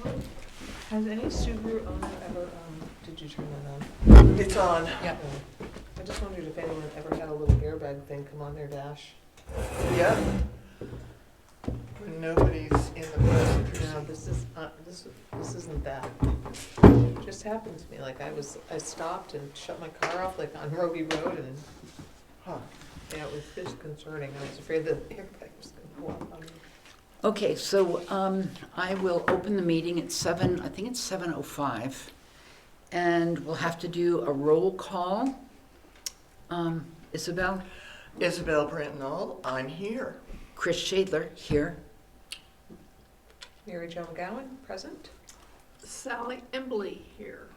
Has any Subaru owner ever, did you turn that on? It's on. Yeah. I just wondered if anyone ever had a little airbag thing come on their dash. Yeah. When nobody's in the passenger No, seat. this isn't that. It just happened to me, like I stopped and shut my car off, like on Roby Road, and, Huh. yeah, it was just concerning. I was afraid the airbag was gonna go off on me. Okay, so I will open the meeting at 7, I think it's 7:05, and we'll have to do a roll call. Isabel? Isabel Brantnall, I'm here. Chris Shadler, here. Mary Jo McGowan, present. Sally Embley here.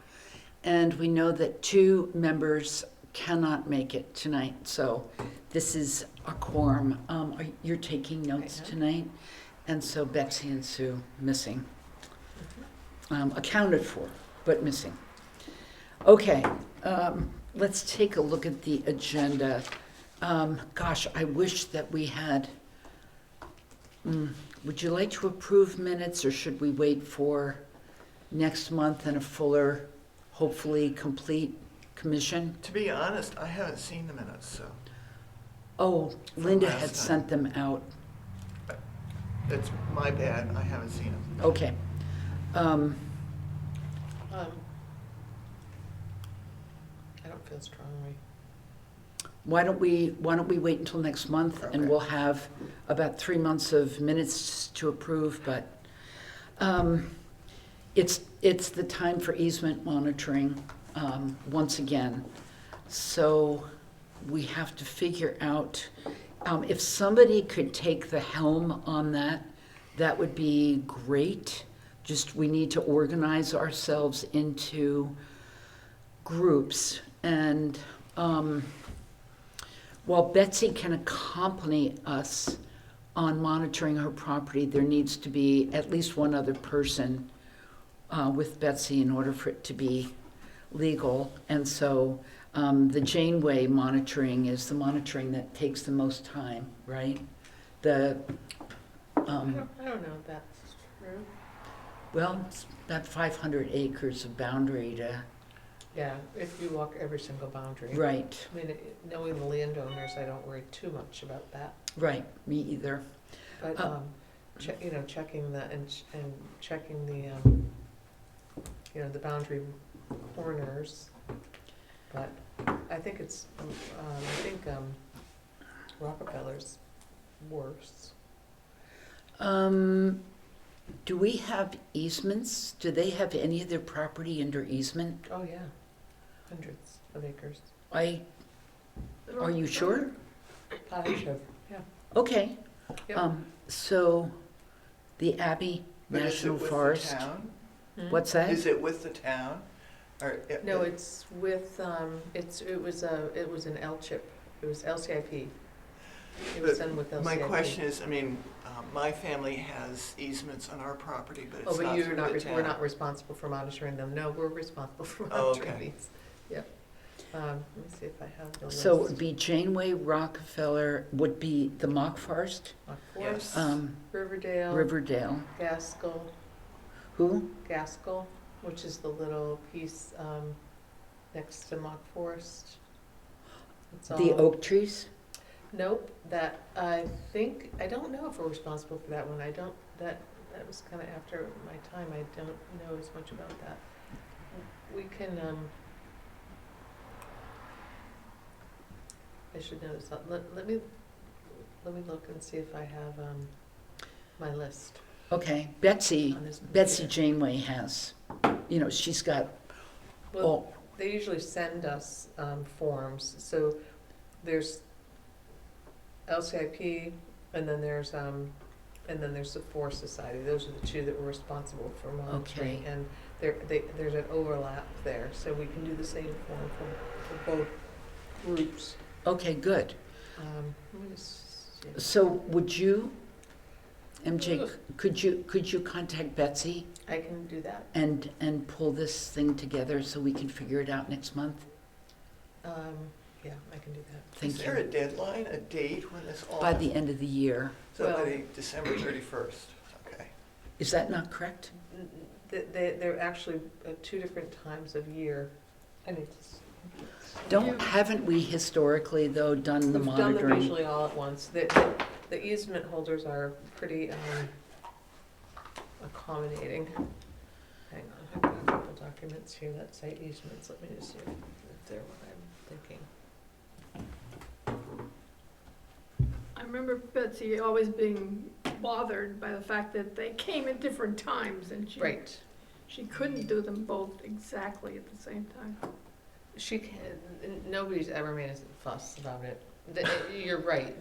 And we know that 2 members cannot make it tonight, so this is a quorum. You're taking notes I am. tonight, and so Betsy and Sue missing. Accounted for, but missing. Okay, let's take a look at the agenda. Gosh, I wish that we had, would you like to approve minutes, or should we wait for next month and a fuller, hopefully complete commission? To be honest, I haven't seen the minutes, so Oh, From Linda last had time. sent them out. it's my bad. I haven't seen them. Okay. I don't feel strongly. Why don't we wait until next month, and Okay. we'll have about 3 months of minutes to approve, but it's the time for easement monitoring once again. So we have to figure out, if somebody could take the helm on that, that would be great. Just, we need to organize ourselves into groups, and while Betsy can accompany us on monitoring her property, there needs to be at least one other person with Betsy in order for it to be legal. And so the Janeway monitoring is the monitoring that takes the most time, right? I don't know if that's true. Well, it's about 500 acres of boundary to, Yeah, if you walk every single boundary. right, I mean, knowing the landowners, I don't worry too much about that. right, me either. But, checking the, and checking the, the boundary corners. But I think it's, Rockefeller's worse. Do we have easements? Do they have any of their property under easement? Oh, yeah, hundreds of acres. Are you sure? Cottage have, yeah. Okay. Yep. So the Abbey But National is it with Forest. the town? What's that? Is it with the town? Or No, it's with, it was an L-chip, it was LCIP. It was But done with LCIP. My question is, my family has easements on our property, but Oh, it's but not you're through not, the town. we're not responsible for monitoring them. No, we're responsible for Oh, monitoring okay. these. Yep. Let me see if I have the list. So it would be Janeway, Rockefeller, would be the Mock Forest, Mock Forest, Yes. Riverdale, Riverdale. Gaskell, Who? Gaskell, which is the little piece next to Mock Forest. It's The all- oak trees? Nope, that, I don't know if we're responsible for that one. That was kind of after my time. I don't know as much about that. We can, I should know this. Let me look and see if I have, my list Okay, Betsy on this Betsy computer. Janeway has, she's got Well, all, they usually send us, forms. So there's LCIP, and then there's the Forest Society. Those are the two that were responsible for monitoring. Okay. And there's an overlap there, so we can do the same form for both groups. okay, good. Let me just see. So would you, MJ, could you contact Betsy I can do that. and pull this thing together so we can figure it out next month? Yeah, I can do that. Thank Is you. there a deadline, a date when this all? By the end of the year. So by Well- the December 31st, okay. Is that not correct? They're actually at 2 different times of year. I need to. Haven't we historically, though, done the We've done them monitoring? usually all at once. The easement holders are pretty accommodating. Hang on, I've got a couple documents here that say easements. Let me just see if they're what I'm thinking. I remember Betsy always being bothered by the fact that they came at different times and Right. she couldn't do them both exactly at the same time. She can, nobody's ever made a fuss about it. You're right,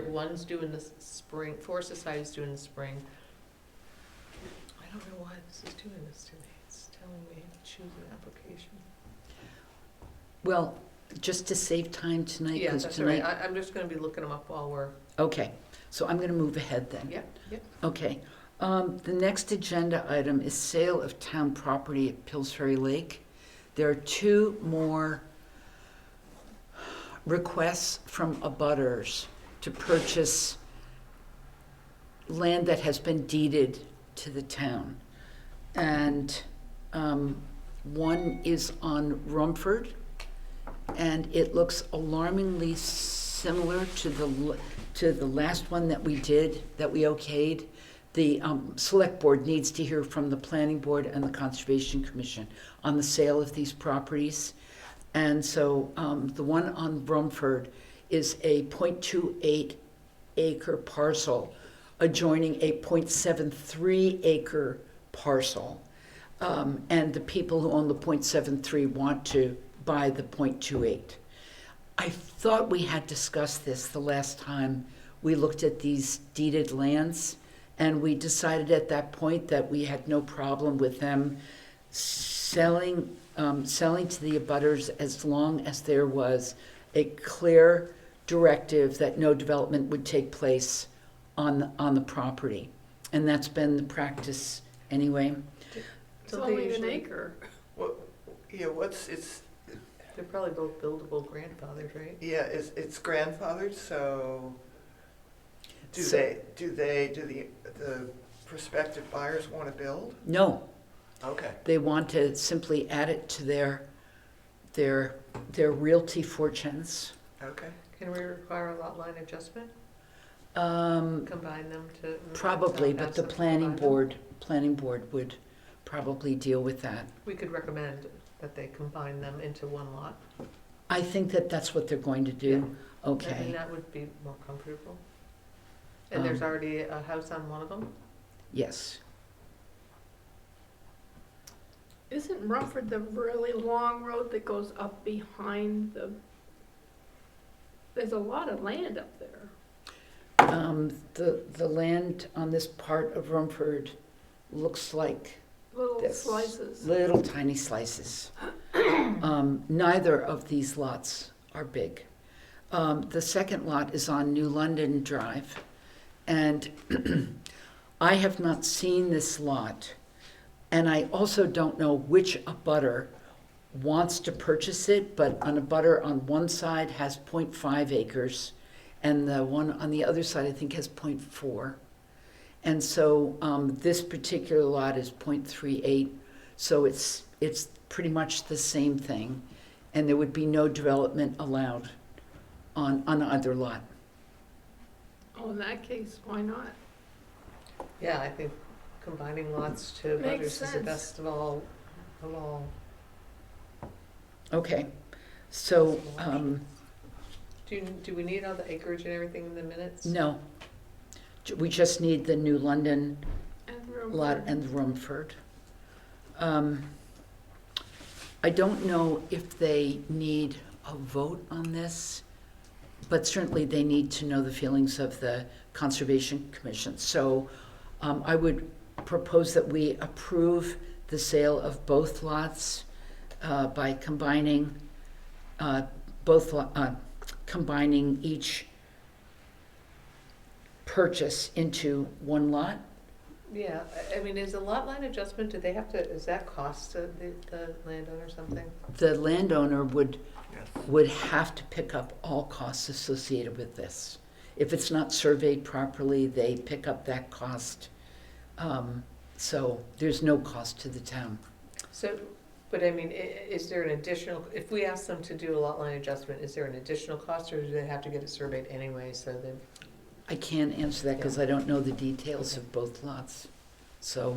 one's due in the spring, Forest Society's due in the spring. I don't know why this is doing this to me. It's telling me to choose an application. Well, just to save time tonight, Yeah, because that's all right. tonight, I'm just gonna be looking them up while we're, okay, so I'm gonna move ahead then. yeah. Okay, the next agenda item is sale of town property at Pillsbury Lake. There are 2 more requests from abutters to purchase land that has been deeded to the town. And one is on Rumford, and it looks alarmingly similar to the last one that we did, that we okayed. The select board needs to hear from the planning board and the conservation commission on the sale of these properties. And so the one on Rumford is a 0.28 acre parcel adjoining a 0.73 acre parcel. And the people who own the 0.73 want to buy the 0.28. I thought we had discussed this the last time we looked at these deeded lands, and we decided at that point that we had no problem with them selling to the abutters as long as there was a clear directive that no development would take place on the property. And that's been the practice anyway. It's Don't they only an usually- acre. What, yeah, it's, They're probably both buildable grandfathered, right? yeah, it's grandfathered, so do So- the prospective buyers want to build? No, Okay. they want to simply add it to their realty fortunes. Okay. Can we require a lot line adjustment? Um, Combine them to? Probably, have but the some planning combine them? board would probably deal with that. We could recommend that they combine them into one lot. I think that that's what they're going to do. And Okay, that would be more comfortable. And there's already a house on one of them? yes. Isn't Rumford the really long road that goes up behind the, there's a lot of land up there. The land on this part of Rumford looks like Little this. slices. Little tiny slices. Neither of these lots are big. The second lot is on New London Drive, and I have not seen this lot, and I also don't know which abutter wants to purchase it, but an abutter on one side has 0.5 acres, and the one on the other side, I think, has 0.4. And so this particular lot is 0.38, so it's pretty much the same thing, and there would be no development allowed on either lot. Oh, in that case, why not? Yeah, I think combining lots to Makes butters is the sense. best of all. Okay, so, Do we need all the acreage and everything in the minutes? no. We just need the New London And lot Rumford. and Rumford. I don't know if they need a vote on this, but certainly they need to know the feelings of the Conservation Commission. So I would propose that we approve the sale of both lots by combining combining each purchase into one lot. Yeah, I mean, is a lot line adjustment, do they have to, is that cost to the landowner something? The landowner would Yes. have to pick up all costs associated with this. If it's not surveyed properly, they pick up that cost So there's no cost to the town. So, but I mean, is there an additional, if we ask them to do a lot line adjustment, is there an additional cost, or do they have to get it surveyed anyway, so that? I can't answer that because I don't know the details of both lots. So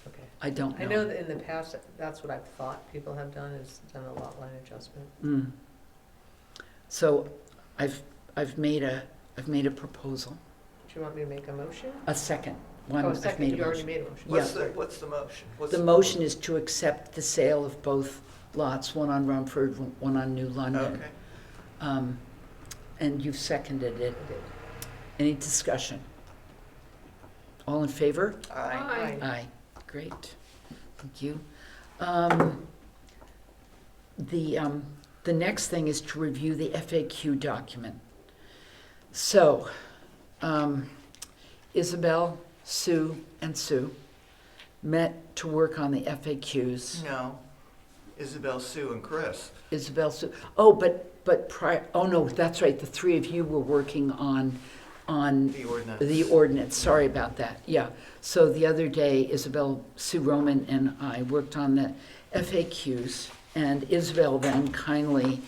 Okay. I don't know. I know that in the past, that's what I've thought people have done, is done a lot line adjustment. Mm. So I've made a proposal, Do you want me to make a motion? a second one. Oh, a I've second, made a you already motion. made a motion. Yeah. What's the motion? The motion is to accept the sale of both lots, one on Rumford, one on New London. Okay. And you've seconded it. I did. Any discussion? All in favor? Aye. Aye. Great. Thank you. The next thing is to review the FAQ document. So, Isabel, Sue, and Sue met to work on the FAQs. No. Isabel, Sue, and Chris. Isabel, Sue, oh, but prior, oh no, that's right, the three of you were working on The ordinance. the ordinance, sorry about that, yeah. So the other day, Isabel, Sue Roman, and I worked on the FAQs, and Isabel then kindly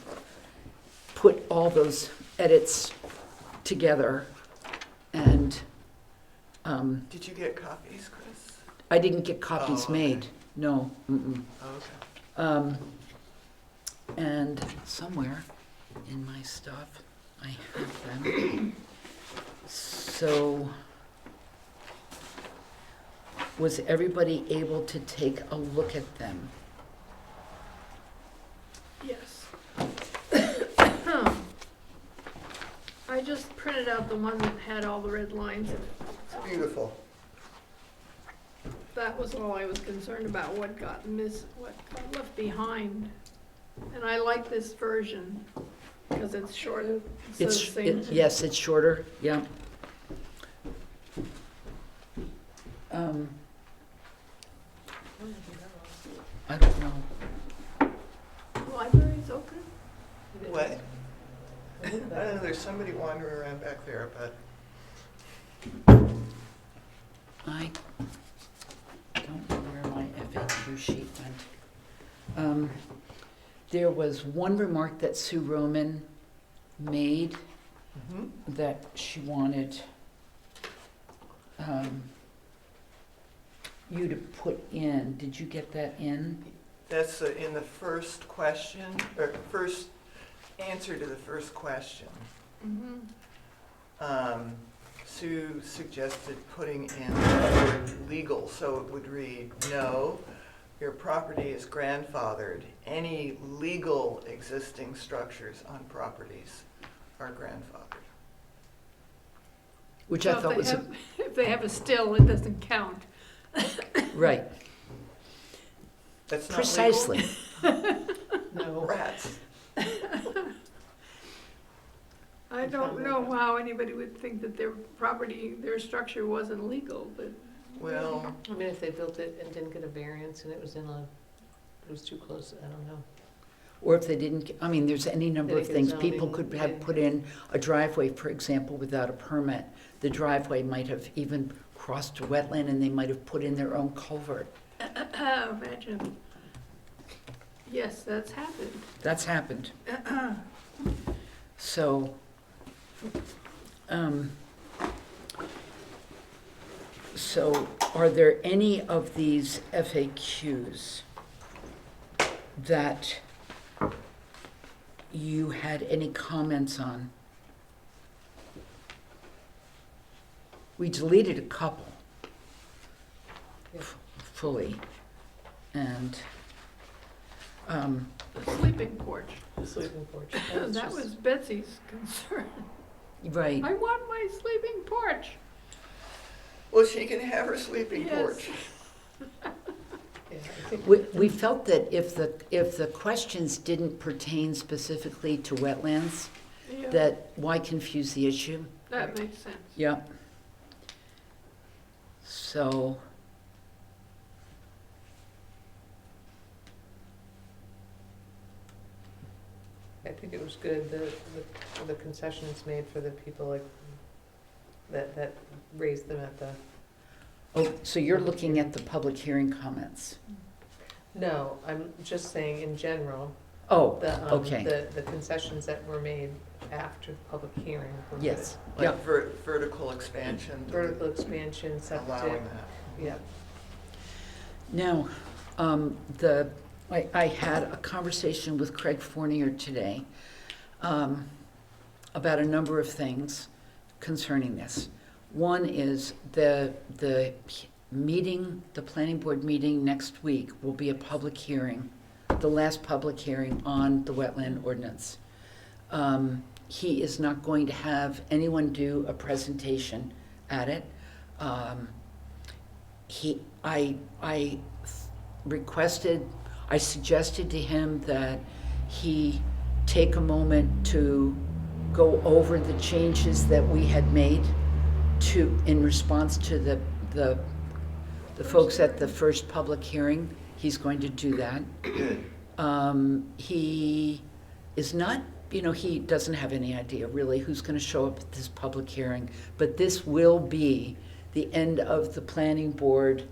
put all those edits together, and Did you get copies, Chris? I didn't get copies Oh, okay. made, no. Mm-mm. Oh, okay. And somewhere in my stuff, I have them. So, was everybody able to take a look at them? Yes. I just printed out the one that had all the red lines in it. So Beautiful. that was all I was concerned about, what got left behind. And I like this version, because it's shorter. Yes, it's shorter, yeah. I don't know. Library's open? What? I don't know, there's somebody wandering around back there, but I don't know where my FAQ sheet went. There was one remark that Sue Roman made that she wanted you to put in. Did you get that in? that's in the first question, or first answer to the first question. Mm-hmm. Sue suggested putting in the word legal, so it would read, no, your property is grandfathered. Any legal existing structures on properties are grandfathered. Which I So thought was, if they have a still, it doesn't count. right, That's not precisely. legal? No. Rats. I don't know how anybody would think that their property, their structure wasn't legal, but. Well, I mean, if they built it and didn't get a variance and it was it was too close, I don't know. Or if they didn't, I mean, there's any number of They could things. zoning, People could yeah. have put in a driveway, for example, without a permit. The driveway might have even crossed a wetland and they might have put in their own culvert. Imagine. Yes, that's happened. That's happened. So, so are there any of these FAQs that you had any comments on? We deleted a couple Yeah. fully, and The sleeping porch. The sleeping porch. That was Betsy's concern. right. I want my sleeping porch. well, she can have her sleeping Yes. porch. Yeah, I think We felt that if the questions didn't pertain specifically to wetlands, Yeah, that why confuse the issue? that makes sense. Yeah. So, I think it was good, the concessions made for the people like, that raised them at the Oh, so you're looking at the public hearing comments? No, I'm just saying in general, Oh, the, okay, the concessions that were made after the public hearing were good. yes, Like yeah. vertical expansion. Vertical expansion, septic, Allowing that. yeah. Now, I had a conversation with Craig Fournier today about a number of things concerning this. One is the meeting, the planning board meeting next week will be a public hearing, the last public hearing on the wetland ordinance. He is not going to have anyone do a presentation at it. I suggested to him that he take a moment to go over the changes that we had made in response to the folks at the first public hearing. He's going to do that. Good. He is not, he doesn't have any idea really who's going to show up at this public hearing, but this will be the end of the planning board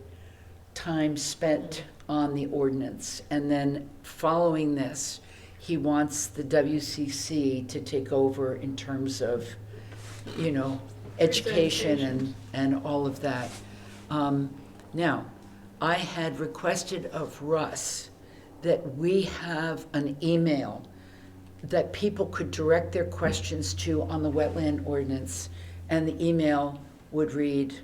time spent on the ordinance. And then following this, he wants the WCC to take over in terms of, education and all of that. Now, I had requested of Russ that we have an email that people could direct their questions to on the wetland ordinance, and the email would read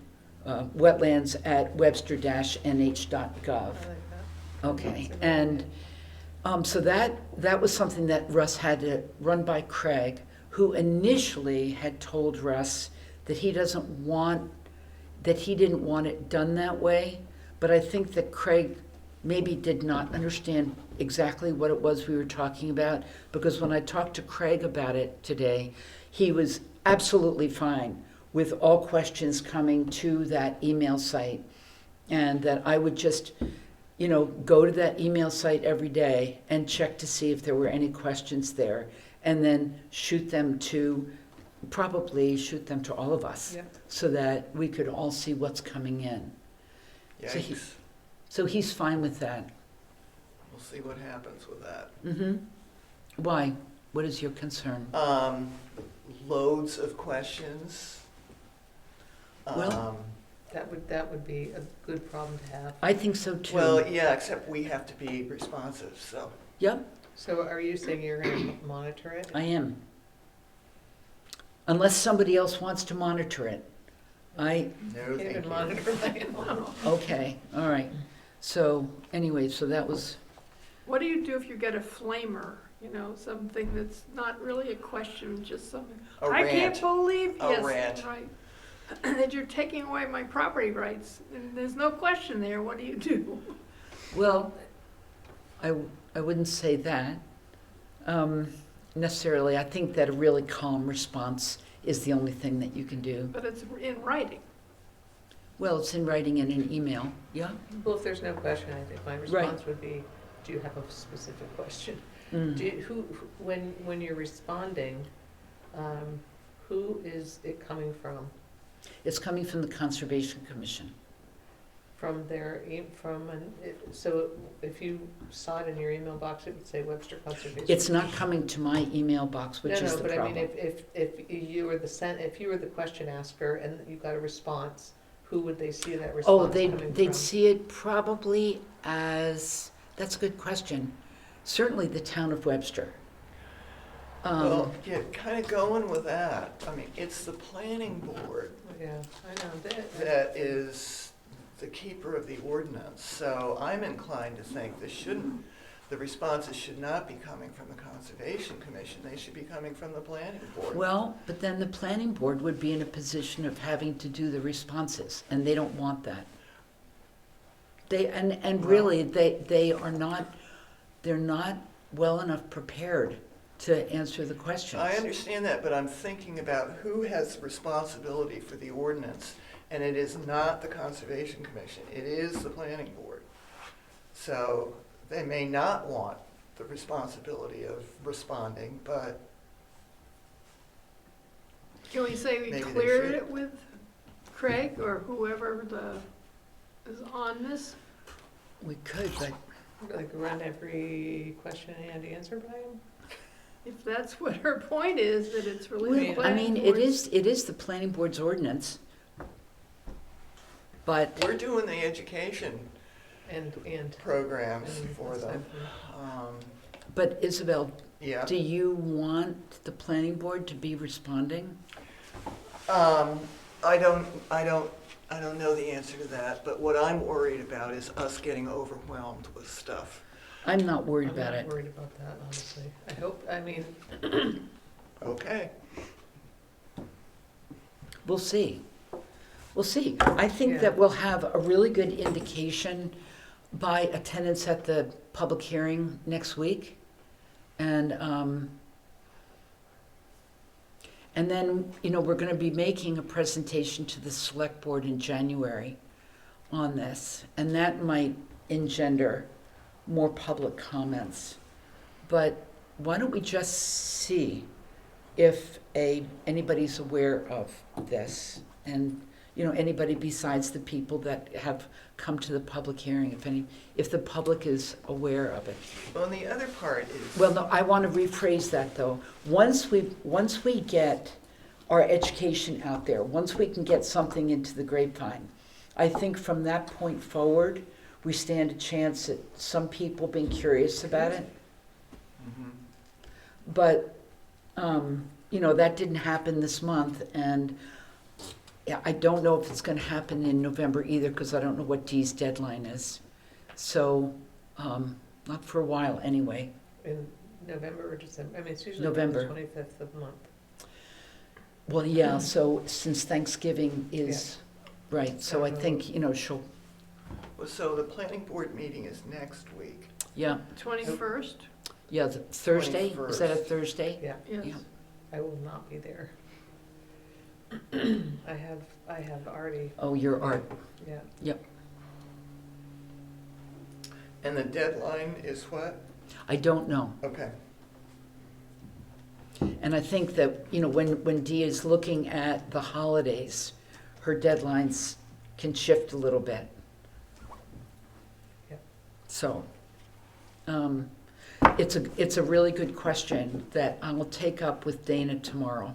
wetlands@webster-nh.gov. I like that. Okay, That's a good and so that was something that Russ had to run by Craig, who initially had told Russ that he didn't want it done that way, but I think that Craig maybe did not understand exactly what it was we were talking about, because when I talked to Craig about it today, he was absolutely fine with all questions coming to that email site, and that I would just, go to that email site every day and check to see if there were any questions there, and then probably shoot them to all of us, Yep. so that we could all see what's coming in. Yikes. So he's fine with that. We'll see what happens with that. Mm-hmm. Why? What is your concern? Loads of questions. Well- That would be a good problem to have. I think so too. Well, yeah, except we have to be responsive, so. Yep, So are you saying you're gonna monitor it? I am. Unless somebody else wants to monitor it. No, Can't thank even you. monitor my own. Okay, all right. So, anyway, so that was, What do you do if you get a flamer, something that's not really a question, just something? A I can't rant. believe, A yes, rant. right, that you're taking away my property rights, and there's no question there, what do you do? well, I wouldn't say that necessarily. I think that a really calm response is the only thing that you can do. But it's in writing. Well, it's in writing in an email, yeah? Well, if there's no question, I think my response would be, do you have a specific question? Mm. When you're responding, who is it coming from? It's coming from the Conservation Commission. So if you saw it in your email box, it would say Webster Conservation. It's not coming to my email box, which is the No, but I mean, problem. if you were the question asker and you got a response, who would they see that response Oh, coming from? they'd see it probably as, that's a good question. Certainly the town of Webster. Well, yeah, kind of going with that. I mean, it's the planning board Yeah, I know, that is the keeper of the ordinance. So I'm inclined to think the responses should not be coming from the Conservation Commission. They should be coming from the planning board. Well, but then the planning board would be in a position of having to do the responses, and they don't want that. Really, they're not well enough prepared to answer the questions. I understand that, but I'm thinking about who has responsibility for the ordinance, and it is not the Conservation Commission, it is the planning board. So they may not want the responsibility of responding, but Can we say we Maybe they cleared should. it with Craig or whoever is on this. We could, but Like run every question and answer by him? If that's what her point is, that it's really the I I planning mean, it board's- is the planning board's ordinance. But, We're doing the education And. programs and for them. aside but Isabel, Yeah. do you want the planning board to be responding? I don't know the answer to that, but what I'm worried about is us getting overwhelmed with stuff. I'm not worried I'm about not it. worried about that, honestly. I hope, I mean, Okay. We'll see. We'll see. I think Yeah. that we'll have a really good indication by attendance at the public hearing next week. And then, we're gonna be making a presentation to the select board in January on this. And that might engender more public comments. But why don't we just see if anybody's aware of this? And, anybody besides the people that have come to the public hearing, if the public is aware of it. Well, and the other part is. Well, no, I want to rephrase that, though. Once we get our education out there, once we can get something into the grapevine, I think from that point forward, we stand a chance at some people being curious about it. Mhm. But, that didn't happen this month, and yeah, I don't know if it's gonna happen in November either, because I don't know what Dee's deadline is. So, not for a while anyway. in November or December, I mean, it's usually November. the 25th of the month. Well, yeah, so since Thanksgiving is, right, so I think, she'll, Well, so the planning board meeting is next week. yeah, 21st? yeah, the Thursday, is that a 21st. Thursday? Yeah, Yes. Yeah. I will not be there. I have already, Oh, your art, yeah. And the deadline is what? I don't know. Okay. And I think that, when Dee is looking at the holidays, her deadlines can shift a little bit. Yep. So, it's a really good question that I will take up with Dana tomorrow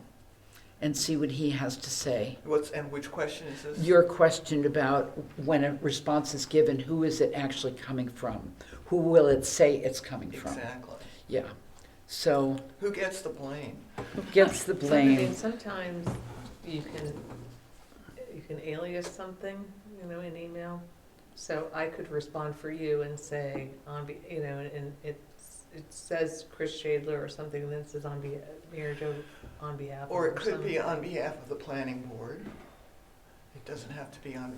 and see what he has to say. And which question is this? Your question about when a response is given, who is it actually coming from? Who will it say it's coming from? Exactly. Yeah, so Who gets the blame? who gets the I mean, blame? sometimes you can alias something, in email. So I could respond for you and say, and it says Chris Shadler or something, and then it says Mary Jo on behalf of. Or it could be something. on behalf of the planning board. It doesn't have to be on,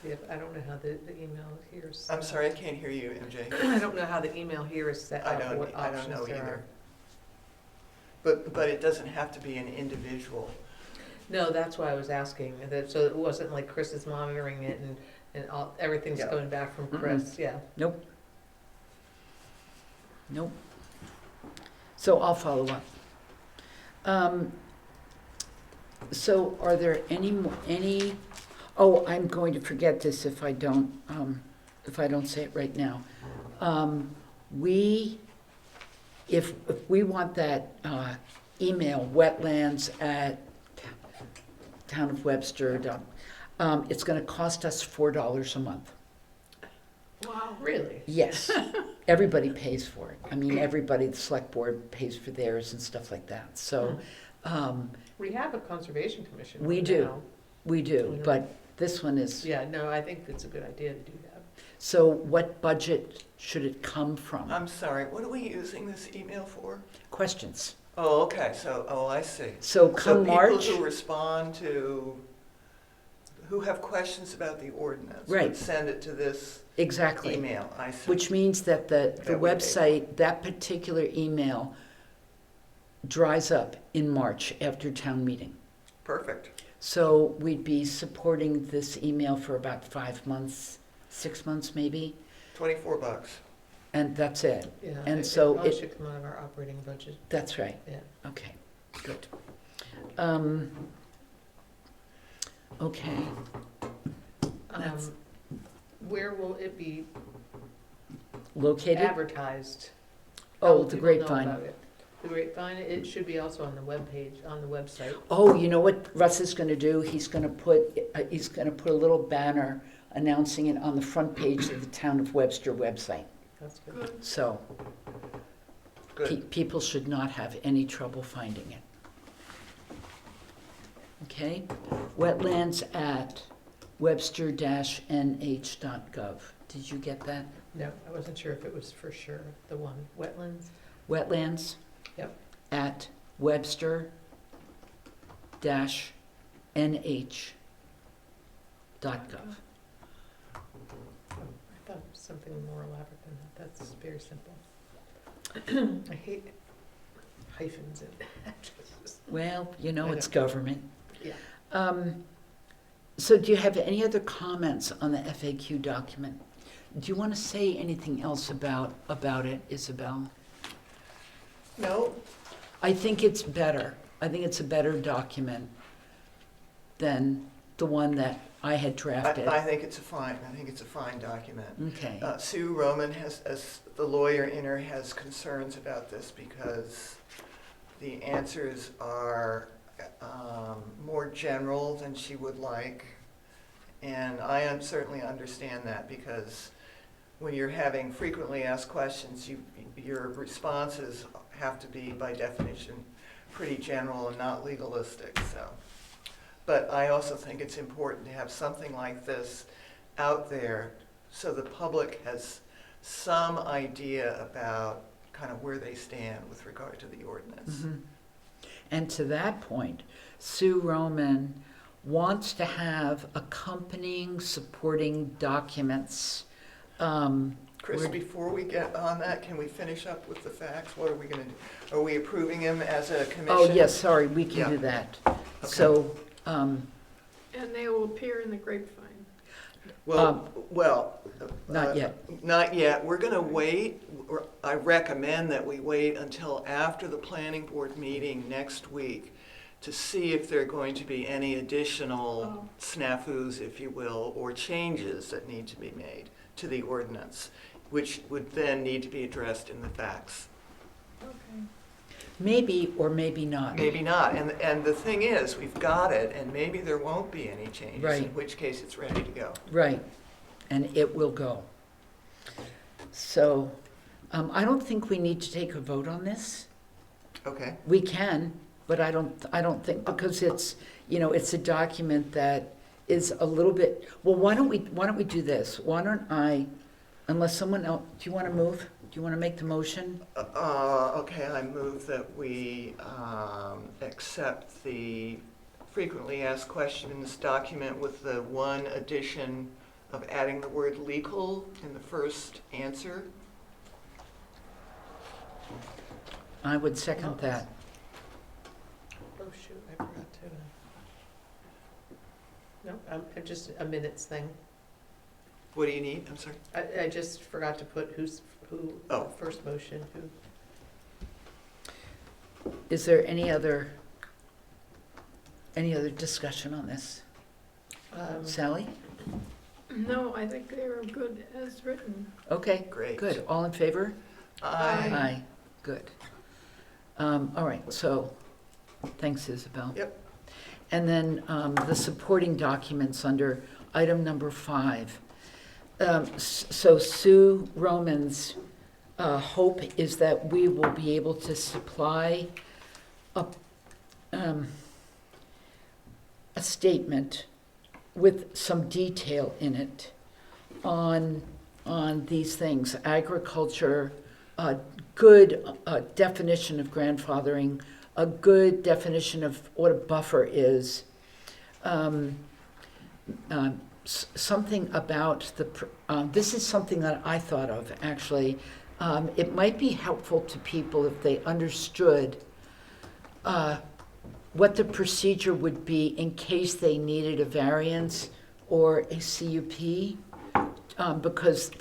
Yeah, but I don't know how the email here is. I'm sorry, I can't hear you, MJ. I don't know how the email here is set I up, don't, what I don't options know there either. are. But it doesn't have to be an individual. No, that's why I was asking, so it wasn't like Chris is monitoring it and everything's Yeah. coming back from Chris, yeah. Nope. So I'll follow up. So are there any, oh, I'm going to forget this if I don't say it right now. If we want that email, wetlands at town of Webster, it's gonna cost us $4 a month. Wow. Really? Yes, everybody pays for it. I mean, everybody, the select board pays for theirs and stuff like that. So, We have a conservation commission. We one do. now. we do, Mhm. but this one is, Yeah, no, I think it's a good idea to do that. so what budget should it come from? I'm sorry, what are we using this email for? Questions. Oh, okay, I see. So So come March, people who respond who have questions about the ordinance. Right. Would send it to this exactly, email, I see. which means that the That we pay. website, that particular email dries up in March after town meeting. Perfect. So we'd be supporting this email for about 5 months, 6 months maybe, $24. and that's it. Yeah. And so probably it- should come out of our operating budget, That's right. yeah. Okay, good. Okay, That's- Where will it be Located? advertised? How Oh, will the people know grapevine. about it? The grapevine, it should be also on the webpage, on the website. Oh, you know what Russ is gonna do? He's gonna put a little banner announcing it on the front page of the Town of Webster website. That's good. Good. So Good. people should not have any trouble finding it. Okay? Wetlands at webster-nh.gov. Did you get that? No, I wasn't sure if it was for sure, the one, wetlands. Wetlands? Yep. At webster-nh.gov. Oh, I thought it was something more elaborate than that. That's very simple. I hate hyphens in addresses. Well, you know, I it's know. government. Yeah. So do you have any other comments on the FAQ document? Do you want to say anything else about it, Isabel? No, I think it's better. I think it's a better document than the one that I had drafted. I think it's a fine document. Okay. Sue Roman has, as the lawyer in her, has concerns about this because the answers are more general than she would like. And I certainly understand that because when you're having frequently asked questions, your responses have to be, by definition, pretty general and not legalistic. So, but I also think it's important to have something like this out there so the public has some idea about kind of where they stand with regard to the ordinance. Mhm. And to that point, Sue Roman wants to have accompanying supporting documents. Chris, We're- before we get on that, can we finish up with the facts? What are we going to do? Are we approving him as a commission? Oh, yes, sorry, we can Yeah. do that. So, And they will appear in the grapevine. Well, not yet. Not yet. We're going to wait. I recommend that we wait until after the planning board meeting next week to see if there are going to be any additional snafus, if you will, or changes that need to be made to the ordinance, which would then need to be addressed in the facts. Okay. Maybe or maybe not. Maybe not. And the thing is, we've got it, and maybe there won't be any changes, in Right. which case it's ready to go. Right, and it will go. So, I don't think we need to take a vote on this. Okay. We can, but I don't think, because it's, it's a document that is a little bit, well, why don't we do this? Why don't I, unless someone else, do you want to move? Do you want to make the motion? Okay, I move that we accept the frequently asked question in this document with the one addition of adding the word legal in the first answer. I would second that. Oh, shoot, I forgot to. No, just a minutes thing. What do you need? I'm sorry. I just forgot to put who, Oh. first motion, who. Is there any other discussion on this? Sally? No, I think they were good as written. Okay, Great. good. All in favor? Aye. Aye, good. All right, so, thanks, Isabel. Yep. And then the supporting documents under item number 5. So Sue Roman's hope is that we will be able to supply a statement with some detail in it on these things: agriculture, a good definition of grandfathering, a good definition of what a buffer is, something about this is something that I thought of, actually. It might be helpful to people if they understood what the procedure would be in case they needed a variance or a CUP, because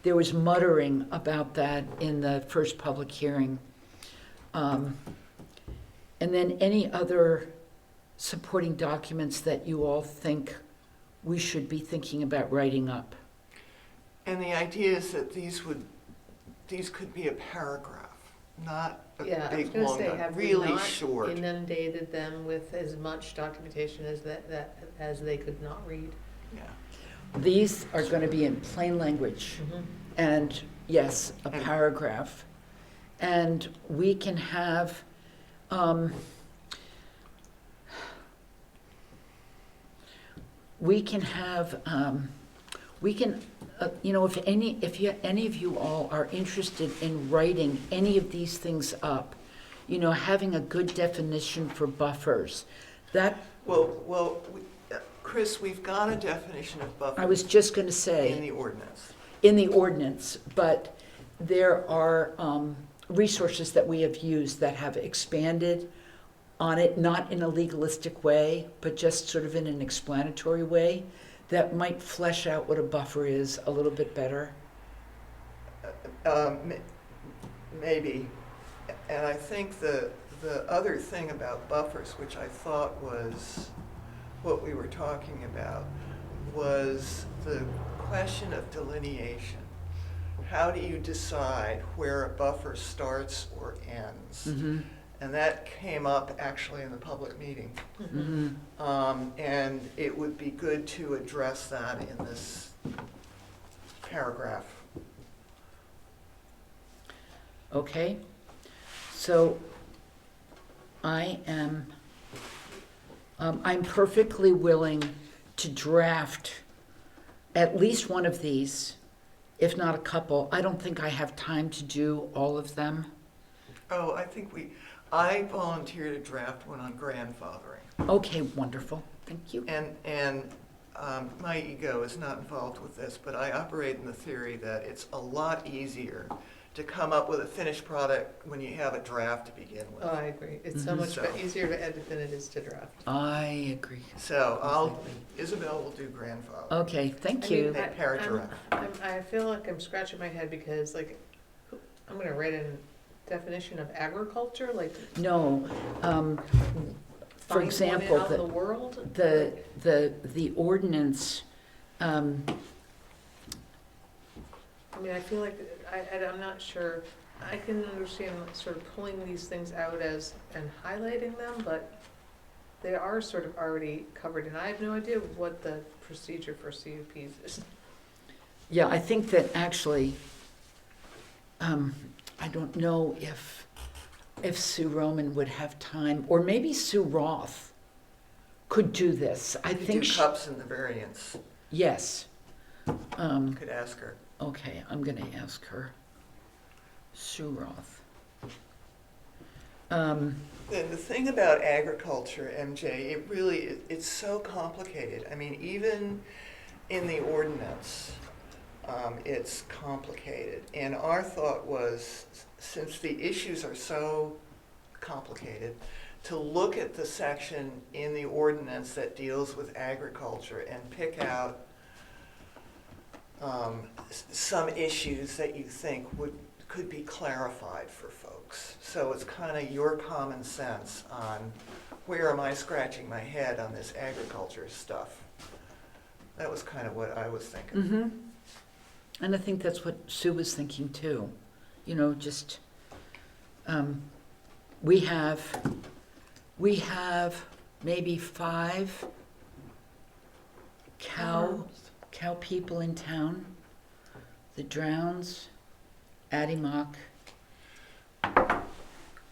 there was muttering about that in the first public hearing. And then any other supporting documents that you all think we should be thinking about writing up. And the idea is that these could be a paragraph, not a Yeah, I was big, gonna long, say, have we really not short. inundated them with as much documentation as as they could not read? Yeah. These are going to be in plain language, and yes, a And- paragraph. And we can have, if any of you all are interested in writing any of these things up, having a good definition for buffers, that, Chris, we've got a definition of buffer I was just going to in say, the ordinance. in the ordinance, but there are resources that we have used that have expanded on it, not in a legalistic way, but just sort of in an explanatory way, that might flesh out what a buffer is a little bit better. Maybe. And I think the other thing about buffers, which I thought was what we were talking about, was the question of delineation. How do you decide where a buffer starts or ends? Mm-hmm. And that came up actually in the public meeting. Mm-hmm. And it would be good to address that in this paragraph. Okay, so I'm perfectly willing to draft at least one of these, if not a couple. I don't think I have time to do all of them. Oh, I volunteer to draft one on grandfathering. Okay, wonderful, thank you. And my ego is not involved with this, but I operate in the theory that it's a lot easier to come up with a finished product when you have a draft to begin with. Oh, I agree. It's so Mhm. much So- easier to edit than it is to draft. I agree. So Isabel will do grandfather. Okay, thank I mean, you. They paragraph. I feel like I'm scratching my head because I'm gonna write a definition of agriculture, No, for find example, one out in the world. the ordinance, I mean, I feel like, I'm not sure, I can understand sort of pulling these things out and highlighting them, but they are sort of already covered, and I have no idea what the procedure for CUPs is. yeah, I think that actually, I don't know if Sue Roman would have time, or maybe Sue Roth could do this. I You could think do cups and the variants. yes. You could ask her. Okay, I'm gonna ask her. Sue Roth. The thing about agriculture, MJ, it's so complicated. I mean, even in the ordinance, it's complicated. And our thought was, since the issues are so complicated, to look at the section in the ordinance that deals with agriculture and pick out some issues that you think could be clarified for folks. So it's kind of your common sense on where am I scratching my head on this agriculture stuff. That was kind of what I was thinking. Mm-hmm. And I think that's what Sue was thinking too. Just, we have maybe 5 cow people in town. The Drowns, Addymock.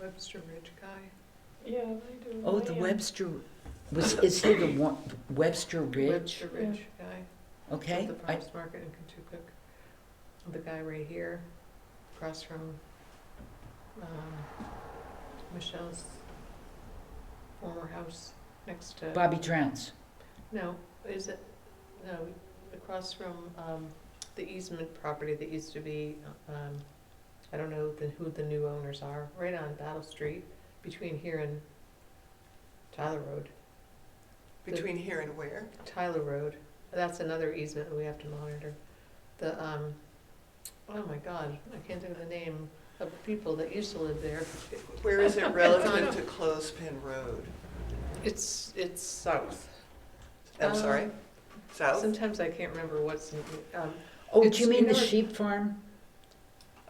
Webster Ridge guy. Yeah, they do. Oh, the Webster, is he the one, Webster Ridge? Webster Ridge guy. Okay. At the farmer's market in Kentucky. The guy right here, across from Michelle's former house, next to. Bobby Drowns. No, across from the easement property that used to be, I don't know who the new owners are, right on Battle Street, between here and Tyler Road. Between here and where? Tyler Road, that's another easement that we have to monitor. Oh my God, I can't think of the name of the people that used to live there. Where is it relative to Clothespin Road? It's south. I'm sorry? South? Sometimes I can't remember what's, Oh, It's do you mean the north. sheep farm?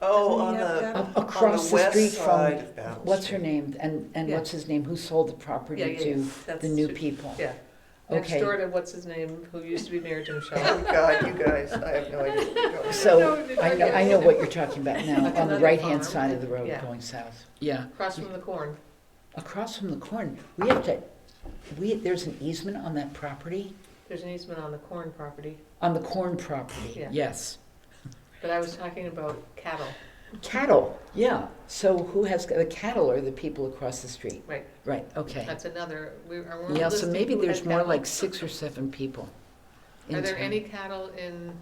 Oh, Doesn't on he have the, cattle? Across the west street side from, of Battle what's her Street. name, and Yeah. what's his name, who sold the property to That's the new true. people? Yeah. Next Okay. door to what's his name, who used to be married to Oh, Michelle. God, you guys, I have no idea what you're talking So, No, I know what you're talking about now, That's on the another right-hand farm. side of the road Yeah. going south. Yeah, Across from the corn. across from the corn. We have to, there's an easement on that property? There's an easement on the corn property, On the corn property, Yeah. yes. but I was talking about cattle. Cattle, yeah. So who has, the cattle are the people across the street? Right. Right, okay. That's another, we're Yeah, so listing maybe who there's has more cattle. like 6 or 7 people in Are there town. any cattle in,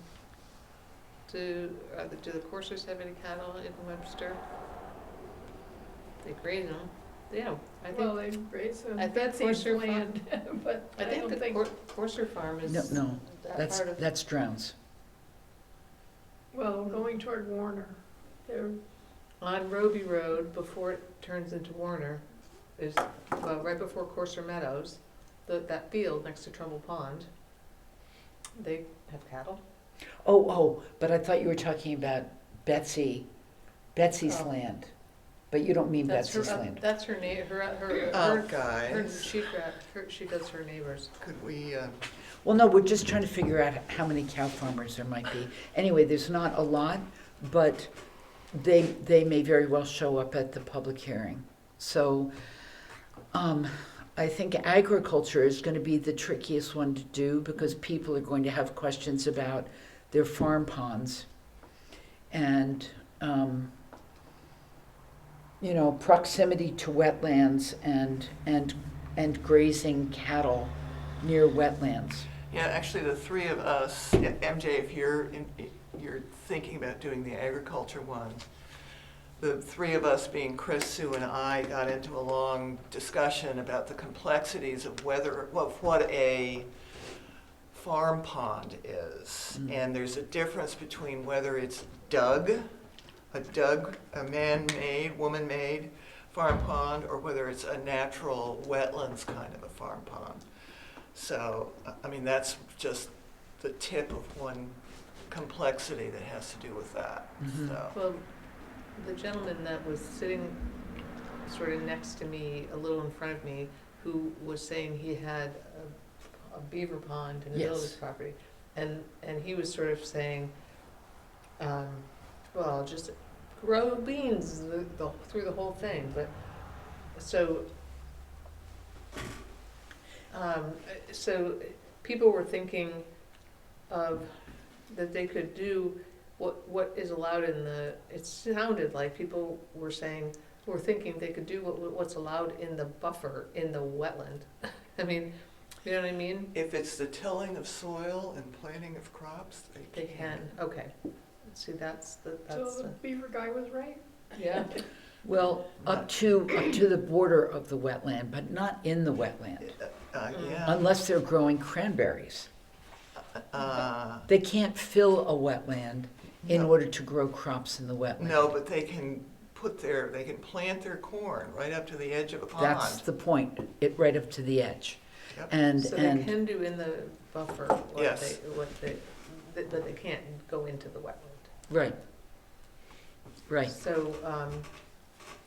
do the coursers have any cattle in Webster? They graze them, yeah, I Well, think, they raise some I think Betsy's Courser land, but I I think don't the think, courser farm is No, that part of. that's Drowns. well, going toward Warner, they're, On Roby Road, before it turns into Warner, is, well, right before Courser Meadows, that field next to Trumbull Pond, they have cattle. Oh, but I thought you were talking about Betsy's Oh. land. But you don't mean That's Betsy's her, land. that's her her, Oh, her guys, she does her neighbors. could we, Well, no, we're just trying to figure out how many cow farmers there might be. Anyway, there's not a lot, but they may very well show up at the public hearing. So, I think agriculture is gonna be the trickiest one to do because people are going to have questions about their farm ponds. And, you know, proximity to wetlands and grazing cattle near wetlands. yeah, actually, the three of us, MJ, if you're thinking about doing the agriculture one, the three of us, being Chris, Sue, and I, got into a long discussion about the complexities of what a farm pond is. Mm. And there's a difference between whether it's a man-made, woman-made farm pond, or whether it's a natural wetlands kind of a farm pond. So, I mean, that's just the tip of one complexity that has to do with that, Mhm. so. Well, the gentleman that was sitting sort of next to me, a little in front of me, who was saying he had a beaver pond in the middle of his Yes. property. And he was sort of saying, well, just grow beans through the whole thing, but, so, so people were thinking of, that they could do what is allowed in the, it sounded like people were saying, were thinking they could do what's allowed in the buffer, in the wetland. I mean, you know what I mean? If it's the tilling of soil and planting of crops, They can, okay. See, that's so the, the beaver guy was right. yeah. Well, up to the border of the wetland, but not in the wetland, Yeah. unless they're growing cranberries. They can't fill a wetland in No. order to grow crops in the wetland. No, but they can they can plant their corn right up to the edge of a pond. That's the point, right up to the edge. Yep. And, So they can do in the buffer Yes. but they can't go into the wetland. right, right. So,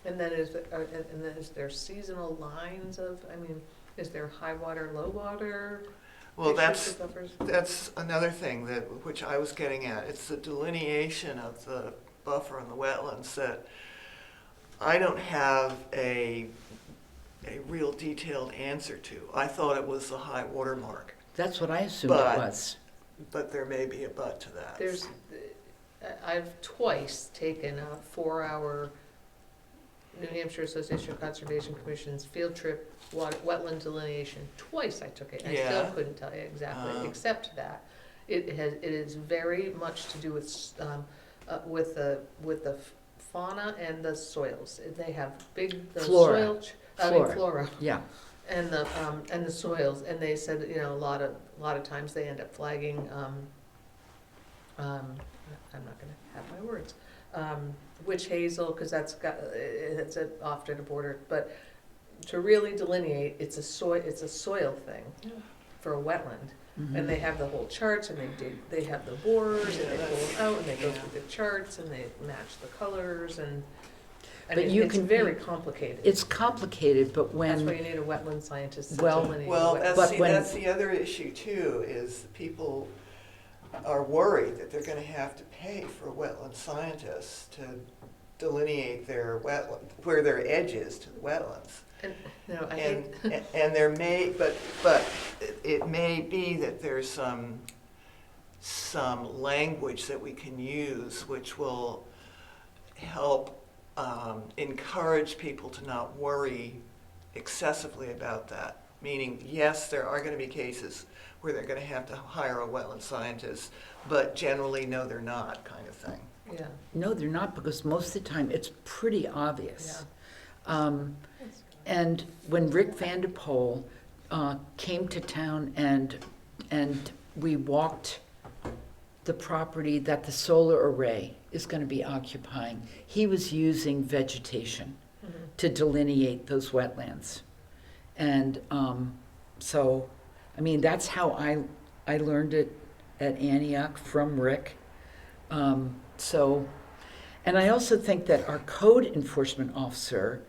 and then is there seasonal lines of, I mean, is there high water, low water? Well, issues with buffers? that's another thing which I was getting at. It's the delineation of the buffer and the wetlands that I don't have a real detailed answer to. I thought it was the high water mark, That's what I assumed it But- was. but there may be a but to that. I've twice taken a 4-hour New Hampshire Association of Conservation Commission's field trip wetland delineation. Twice I took it. I still Yeah. couldn't tell you exactly, except that it is very much to do with the fauna and the soils. They have big Flora. flora Yeah, and the soils. And they said, you know, a lot of times they end up flagging. I'm not gonna have my words. Witch hazel, because it's often a border, but to really delineate, it's a soil thing. for a wetland. Mhm. And they have the whole charts, and they have the bores, and they Yeah, pull it out, and they go yeah. through the charts, and they match the colors, and, I But mean, you it's can- very complicated. It's complicated, but That's why when, you need a wetland scientist to Well- delineate Well, wetlands. But when- that's the other issue too, is people are worried that they're gonna have to pay for wetland scientists to delineate their wetland, where their edge is to the wetlands. And, you know, I And, hate, and there may, but it may be that there's some language that we can use which will help encourage people to not worry excessively about that. Meaning, yes, there are gonna be cases where they're gonna have to hire a wetland scientist, but generally, no, they're not, kind of thing. yeah, no, they're not, because most of the time, it's pretty obvious. yeah. And when Rick Vanderpool came to town and we walked the property that the solar array is gonna be occupying, he was using vegetation Mhm. to delineate those wetlands. And so, I mean, that's how I learned it at Antioch from Rick. So, and I also think that our code enforcement officer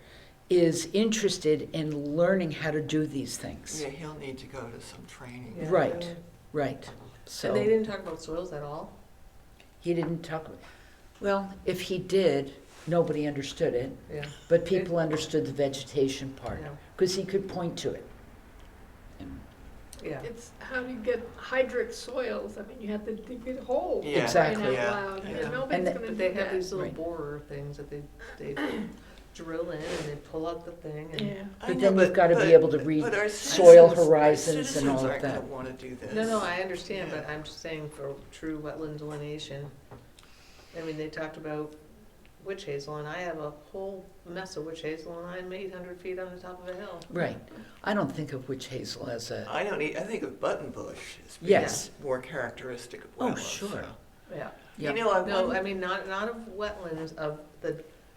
is interested in learning how to do these things. Yeah, he'll need to go to some training. Yeah, Right. really. Right, And they so didn't talk about soils at all? he didn't talk, well, if he did, nobody understood it, Yeah, but people understood the vegetation part, yeah, because he could point to it. yeah. It's how do you get hydric soils? I mean, you have to dig a hole. Yeah, Exactly. Crying out yeah, loud. yeah. And nobody's And gonna But do they have that. these little Right. borer things that they drill in, and they pull out the thing, and. Yeah. I But know, then you've gotta be but- able to read but our soil citizens- horizons and all of Our citizens that. aren't gonna wanna do this. No, I understand, Yeah. but I'm just saying for true wetland delineation, I mean, they talked about witch hazel, and I have a whole mess of witch hazel, and I'm 800 feet on the top of a hill. Right, I don't think of witch hazel as a, I think of buttonbush as being Yes. more characteristic of Oh, wetlands. sure. so. Yeah. You Yep. know, I No, wonder- I mean, not of wetlands, of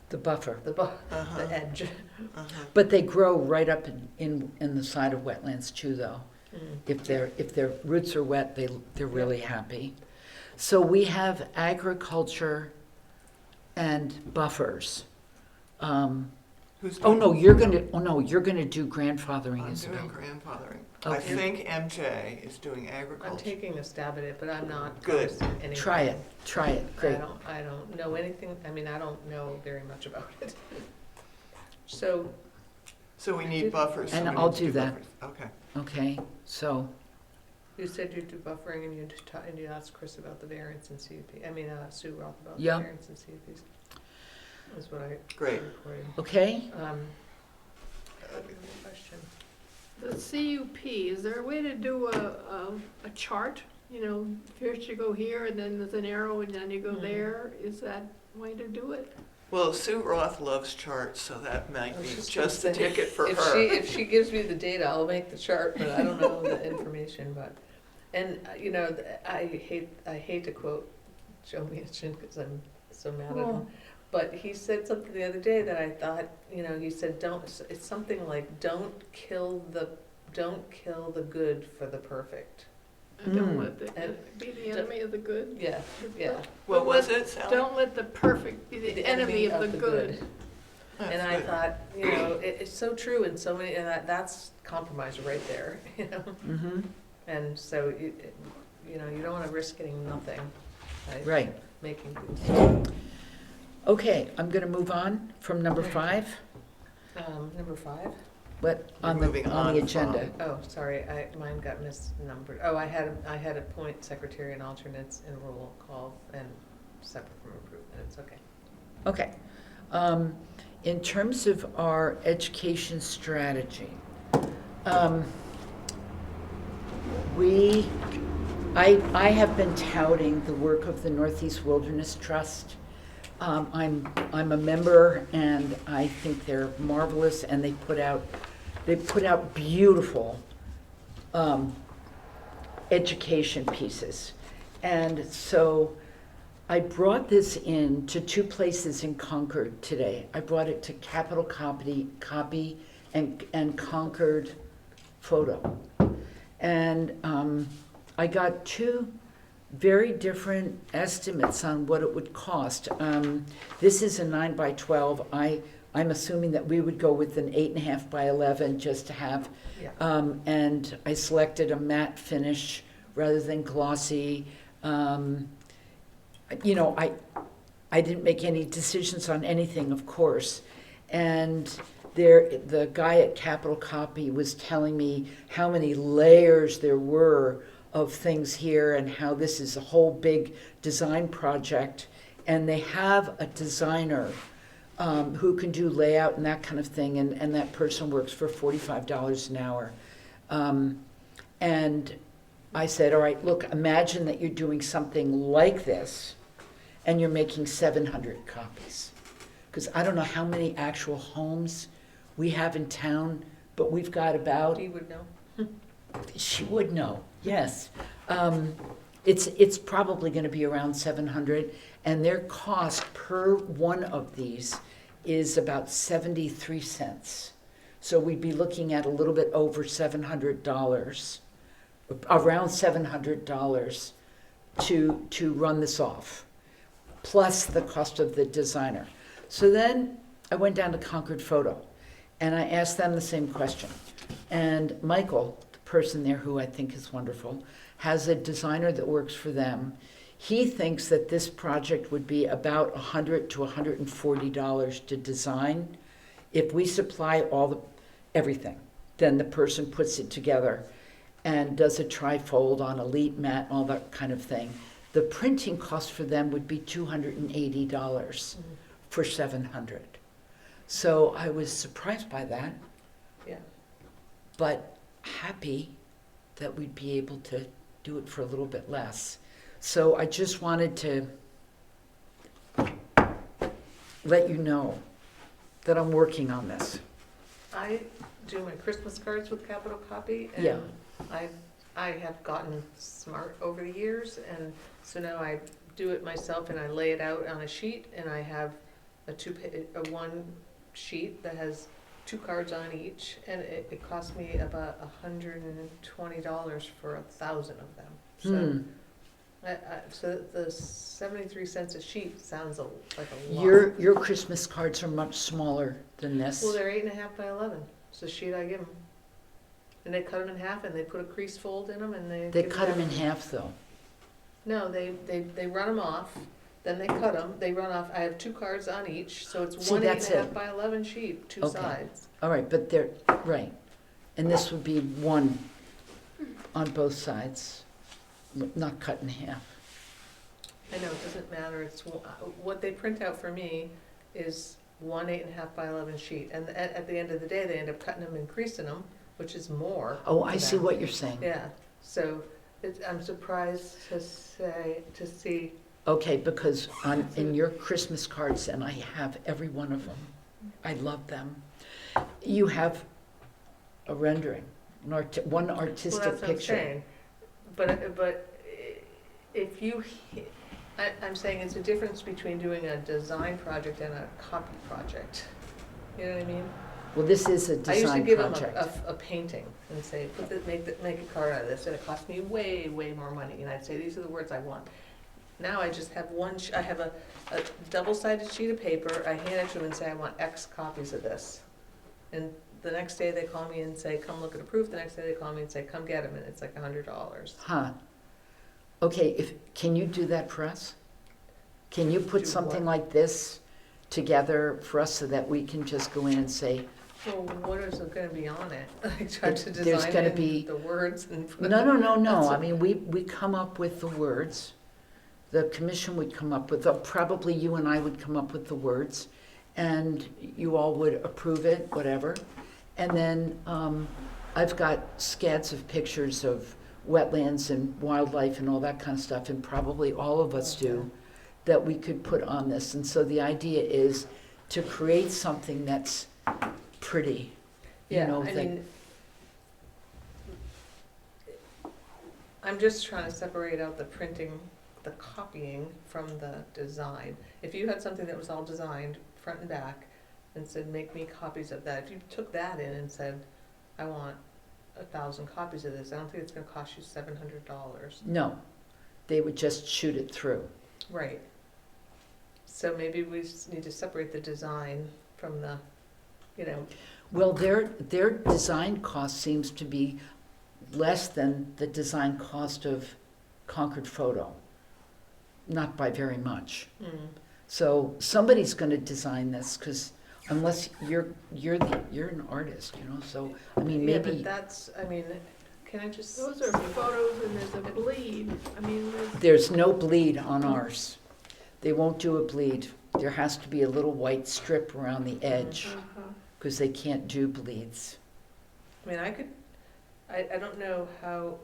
the buffer. the Uh-huh, edge. uh-huh. But they grow right up in the side of wetlands too, though. Mm. If their roots are wet, they're really happy. So we have agriculture and buffers. Who's Oh, doing- no, you're gonna do grandfathering, I'm Isabel. doing grandfathering. I Okay. think MJ is doing I'm agriculture. taking a stab at it, but I'm not Good. promising anything. Try it, great. I don't know anything, I mean, I don't know very much about it. So, So we need buffers. And so we I'll need to do that. buffers. Okay. Okay, so, you said you'd do buffering, and you asked Chris about the variance in CUP, I mean, Sue Roth about the Yeah. variance in CUPs. That's what I Great. recorded. okay, Question. The CUP, is there a way to do a chart? You know, first you go here and then there's an arrow and then you go Mhm. there. Is that way to do it? Well, Sue Roth loves charts, so that might I was be just just the gonna say, ticket for If her. if she gives me the data, I'll make the chart, but I don't know the information, but, and, you know, I hate to quote Joe Manchin, because I'm so mad at him. But he said something the other day that I thought, you know, he said, it's something like, don't kill the good for the perfect. Don't let the And- be the enemy of the good. Yeah, yeah. What Don't was let- it, Sally? Don't let the perfect be the enemy of the good. That's And I good. thought, you know, it's so true in so many, and that's compromise right there, you know? mm-hmm, And so, you know, you don't wanna risk getting nothing by right. making things. Okay, I'm gonna move on from number 5, Number 5? but We're on moving the on agenda. from- Oh, sorry, mine got misnumbered. Oh, I had appoint secretary and alternates in roll call and separate from improvement, it's okay. Okay. In terms of our education strategy, I have been touting the work of the Northeast Wilderness Trust. I'm a member, and I think they're marvelous, and they put out beautiful education pieces. And so I brought this in to 2 places in Concord today. I brought it to Capital Copy and Concord Photo. And I got two very different estimates on what it would cost. This is a 9 by 12. I'm assuming that we would go with an 8.5 by 11 just to have, Yeah. and I selected a matte finish rather than glossy. You know, I didn't make any decisions on anything, of course. And the guy at Capital Copy was telling me how many layers there were of things here and how this is a whole big design project. And they have a designer who can do layout and that kind of thing, and that person works for $45 an hour. And I said, all right, look, imagine that you're doing something like this and you're making 700 copies. Because I don't know how many actual homes we have in town, but we've got about, Dee would know. she would know, yes. It's probably gonna be around 700, and their cost per one of these is about 73 cents. So we'd be looking at a little bit over $700, around $700 to run this off, plus the cost of the designer. So then I went down to Concord Photo, and I asked them the same question. And Michael, the person there who I think is wonderful, has a designer that works for them. He thinks that this project would be about $100 to $140 to design. If we supply everything, then the person puts it together and does a trifold on elite mat, all that kind of thing. The printing cost for them would be $280 for 700. So I was surprised by that, Yeah. but happy that we'd be able to do it for a little bit less. So I just wanted to let you know that I'm working on this. I do my Christmas cards with Capital Copy, and Yeah. I have gotten smart over the years, and so now I do it myself and I lay it out on a sheet, and I have a one sheet that has 2 cards on each, and it cost me about $120 for 1,000 of them. So, so the 73 cents a sheet sounds like a lot. Your Christmas cards are much smaller than this. Well, they're 8.5 by 11. It's the sheet I give them. And they cut them in half, and they put a crease fold in them, and They cut them in half, though. No, they run them off, then they cut them, they run off. I have 2 cards on each, so it's See, one that's 8.5 it. by 11 sheet, 2 Okay. sides. All right, but they're, right. And this would be one on both sides, not cut in half. I know, it doesn't matter. It's what they print out for me is one 8.5 by 11 sheet, and at the end of the day, they end up cutting them and creasing them, which is more. Oh, to I see them. what you're saying. Yeah, so I'm surprised to see. Okay, because in your Christmas cards, and I have every one of them, I love them, you have a rendering, one Well, artistic that's what I'm picture. saying. But if you, I'm saying it's a difference between doing a design project and a copy project. You know what I mean? Well, this is a I used to design give project. them a painting and say, make a card out of this, and it cost me way more money. And I'd say, these are the words I want. Now I just have I have a double-sided sheet of paper. I hand it to them and say, I want X copies of this. And the next day they call me and say, come look at a proof. The next day they call me and say, come get them, and it's like $100. Huh. Okay, can you do that for us? Can you put Do something what? like this together for us so that we can just go in and say, Well, what is it gonna be on it? I tried to There's design gonna in be- the words and put. no. That's I mean, we come up with the words. The commission would come up with, probably you and I would come up with the words, and you all would approve it, whatever. And then I've got scads of pictures of wetlands and wildlife and all that kind of stuff, and probably all of us do, that we could put on this. And so the idea is to create something that's pretty. You Yeah, know, I that- mean, I'm just trying to separate out the printing, the copying from the design. If you had something that was all designed, front and back, and said, make me copies of that, if you took that in and said, I want 1,000 copies of this, I don't think it's gonna cost you $700. No, they would just shoot it through. Right. So maybe we just need to separate the design from the, you know, Well, their design cost seems to be less than the design cost of Concord Photo. Not by very much. So somebody's gonna design this, because unless you're an artist, you know, so, I mean, yeah, but maybe that's, I mean, can I just? Those are photos and there's a bleed. I mean, there's no bleed on ours. They won't do a bleed. There has to be a little white strip around the edge, because they can't do bleeds. I mean, I don't know how,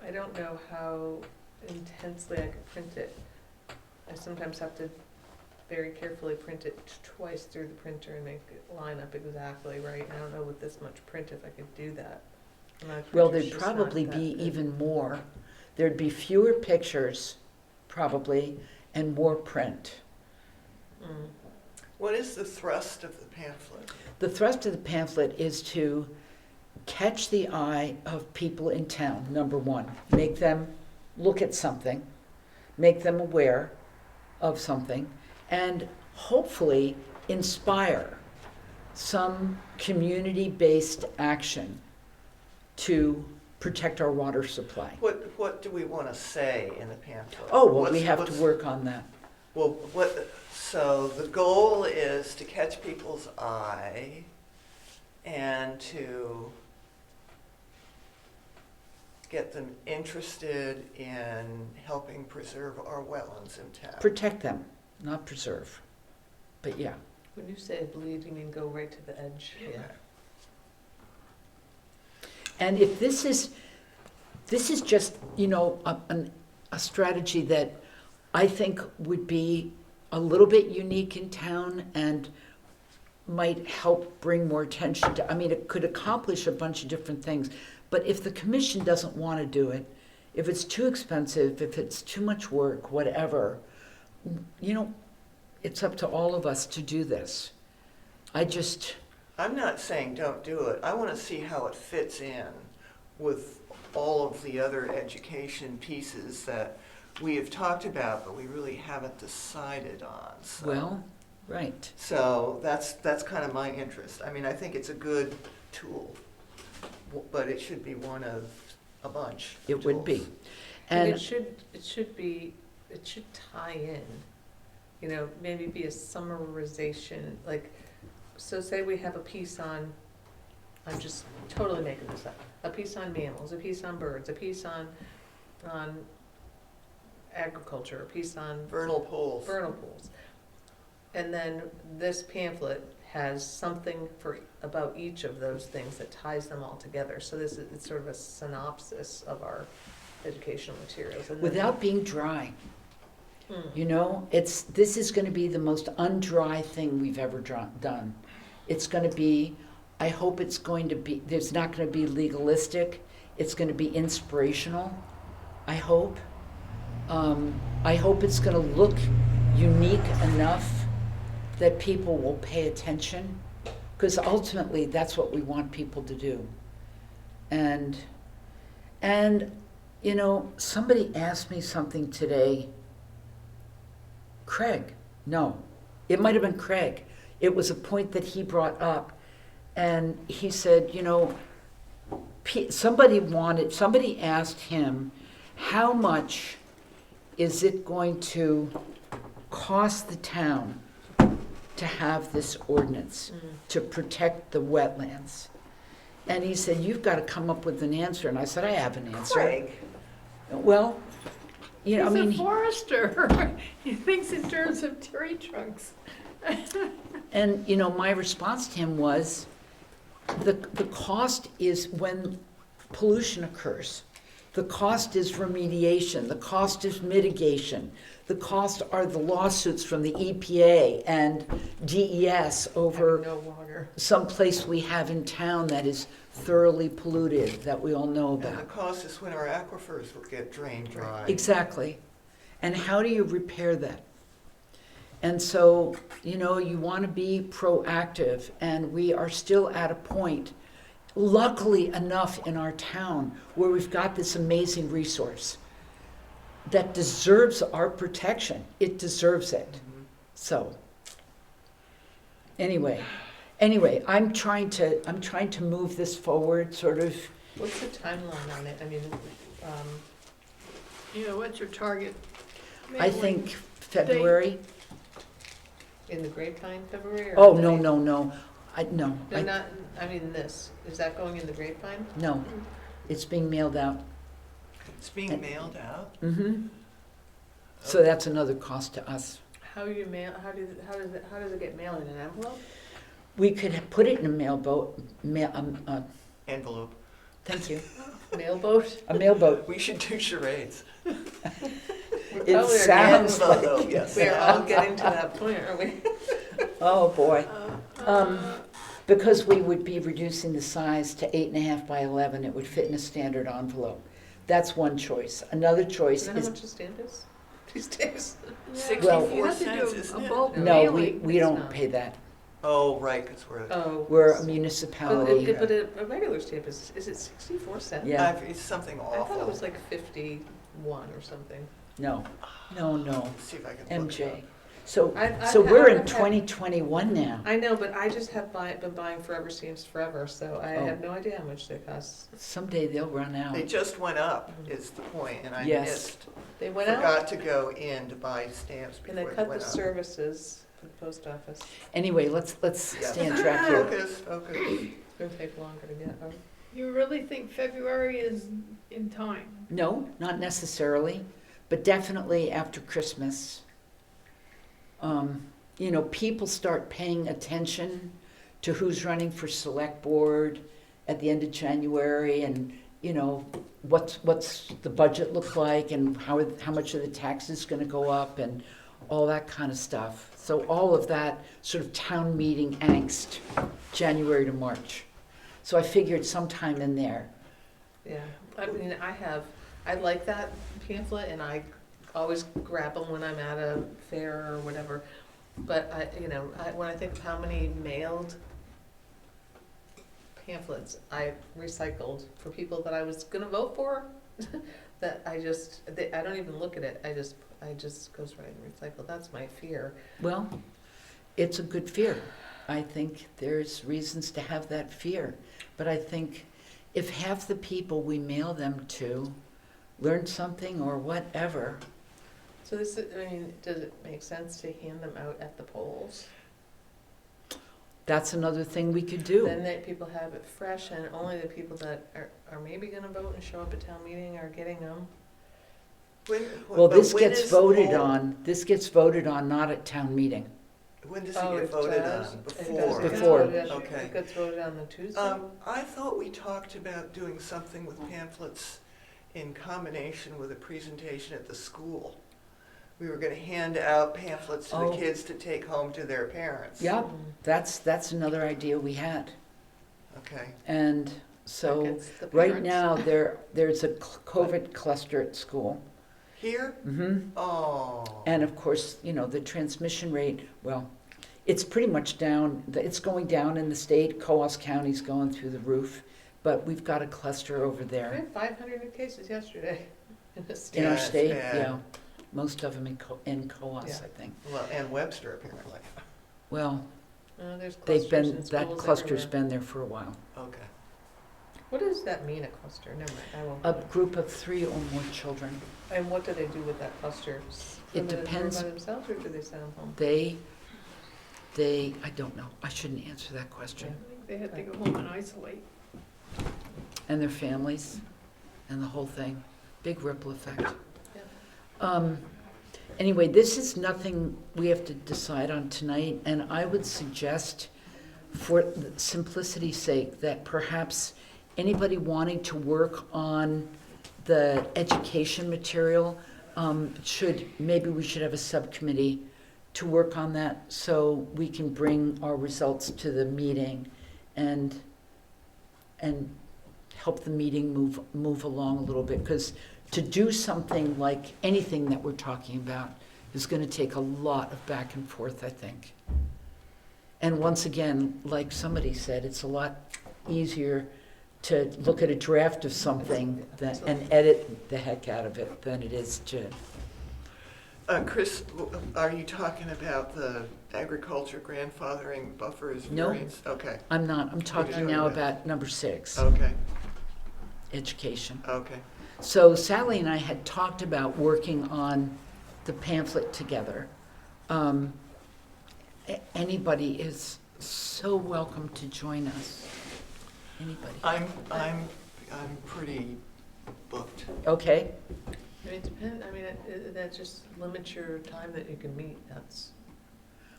I don't know how intensely I could print it. I sometimes have to very carefully print it twice through the printer and make it line up exactly right. I don't know with this much print if I could do that. Well, there'd probably be even more. There'd be fewer pictures, probably, and more print. What is the thrust of the pamphlet? The thrust of the pamphlet is to catch the eye of people in town, number one. Make them look at something, make them aware of something, and hopefully inspire some community-based action to protect our water supply. What do we want to say in the pamphlet? Oh, well, we have to work on that. Well, so the goal is to catch people's eye and to get them interested in helping preserve our wetlands in town. Protect them, not preserve. But yeah. When you say bleed, you mean go right to the edge? Yeah. And if this is just, you know, a strategy that I think would be a little bit unique in town and might help bring more attention to, I mean, it could accomplish a bunch of different things. But if the commission doesn't want to do it, if it's too expensive, if it's too much work, whatever, you know, it's up to all of us to do this. I'm not saying don't do it. I want to see how it fits in with all of the other education pieces that we have talked about, but we really haven't decided on. So. Well, right. So that's kind of my interest. I mean, I think it's a good tool, but it should be one of a bunch of It would be. tools. And And it should tie in, you know, maybe be a summarization, like, so say we have a piece on, I'm just totally making this up, a piece on mammals, a piece on birds, a piece on agriculture, a piece on Vernal pools. vernal pools. And then this pamphlet has something about each of those things that ties them all together. So it's sort of a synopsis of our educational materials. And then- without being dry. Hmm. You know, this is going to be the most undry thing we've ever done. It's going to be, I hope it's going to be, there's not going to be legalistic. It's going to be inspirational, I hope. I hope it's going to look unique enough that people will pay attention, because ultimately that's what we want people to do. And you know, somebody asked me something today. Craig, no, it might have been Craig. It was a point that he brought up, and he said, you know, somebody asked him, how much is it going to cost the town to have this ordinance to protect the wetlands? And he said, you've got to come up with an answer. And I said, I have an answer. Craig. Well, you know, he's I mean, a forester. He thinks in terms of tree trunks. and you know, my response to him was, the cost is when pollution occurs. The cost is remediation. The cost is mitigation. The cost are the lawsuits from the EPA and DES over No water. some place we have in town that is thoroughly polluted, that we all know And the about. cost is when our aquifers will get drained dry. Exactly. And how do you repair that? And so, you know, you want to be proactive, and we are still at a point luckily enough in our town where we've got this amazing resource that deserves our protection. It deserves it. So, anyway, I'm trying to move this forward, sort of. What's the timeline on it? I mean, What's your target? I think February. in the Grapevine, February? Or Oh, May? no. No, No, I mean this. Is that going in the Grapevine? no. It's being mailed out. It's being mailed out? Mm-hmm. So that's another cost to us. How do you mail, how does it get mailed in an envelope? We could put it in a mailboat, Envelope. thank you, Mailboat? a mailboat. We should do charades. We It probably are sounds getting- Envelope, yes. We are all getting to that point, aren't we? Oh, boy. Because we would be reducing the size to 8.5 by 11, it would fit in a standard envelope. That's one choice. Another choice You know how is, much a stamp is these days? You 64 have to cents, do isn't a it? bulk no, mailing. we It's don't not. pay that. Oh, right, because we're, Oh. We're a But, municipality. a regular stamp is it 64 cents? Yeah. it's something I thought it awful. was like 51 or something. No. Let's see if I can look it MJ. up. So I we're in have had- 2021 now. I know, but I just have been buying Forever Stamps forever, so I Oh. have no idea how much they cost. Someday they'll run out. They just went up, is the point, and I Yes. missed. They went out Forgot to go in to buy stamps and they before they cut the went up. services for the post office. Anyway, let's Yes. stay on track here. Focus. It'll take longer to get. Oh. You really think February is in time? No, not necessarily, but definitely after Christmas. People start paying attention to who's running for select board at the end of January, and what's the budget look like, and how much of the tax is going to go up, and all that kind of stuff. So all of that sort of town meeting angst, January to March. So I figured sometime in there. Yeah, I mean, I like that pamphlet and I always grab them when I'm at a fair or whatever. But when I think of how many mailed pamphlets I recycled for people that I was gonna vote for, that I don't even look at it, I just goes right and recycle. That's my fear. Well, it's a good fear. I think there's reasons to have that fear. But I think if half the people we mail them to learn something or whatever, So does it make sense to hand them out at the polls? that's another thing we could do. Then that people have it fresh and only the people that are maybe gonna vote and show up at town meeting are getting them. Well, this when gets is the voted poll? on, not at town meeting. When does it Oh, get it voted does? on? It does Before? get Before. voted on- Okay. It gets voted on the Tuesday? I thought we talked about doing something with pamphlets in combination with a presentation at the school. We were gonna hand out pamphlets to the Oh. kids to take home to their parents. Yeah, Mm. that's another idea we had. Okay. And so Against the right parents. now, there's a COVID cluster at school. Here? Mm-hmm. Oh. And of course, the transmission rate, well, it's pretty much down, it's going down in the state, Coos County's going through the roof, but we've got a cluster over We there. had 500 new cases yesterday in the state. In Yeah, our it's state, bad. yeah, most of them in Coos, Yeah. I think. Well, and Webster apparently. Well, There's they've clusters been, in that schools cluster's everywhere. been there for a while. Okay. What does that mean, a cluster? Never mind, I won't. A group of 3 or more children, And what do they do with that cluster? It depends. By themselves or do they send them home? they, I don't know, I shouldn't answer that question. They had to go home and isolate. And their families, and the whole thing, big ripple effect. Yeah. Anyway, this is nothing we have to decide on tonight, and I would suggest, for simplicity's sake, that perhaps anybody wanting to work on the education material, maybe we should have a subcommittee to work on that, so we can bring our results to the meeting and help the meeting move along a little bit, because to do something like anything that we're talking about is going to take a lot of back and forth, I think. And once again, like somebody said, it's a lot easier to look at a draft of something and edit the heck out of it than it is to, Chris, are you talking about the agriculture grandfathering buffers No. variance? Okay, I'm not, I'm you talking talking now about? about number 6, okay, education. okay. So Sally and I had talked about working on the pamphlet together. Anybody is so welcome to join us. Anybody. I'm pretty booked. Okay, I mean, it depends, I mean, that just limits your time that you can meet, that's,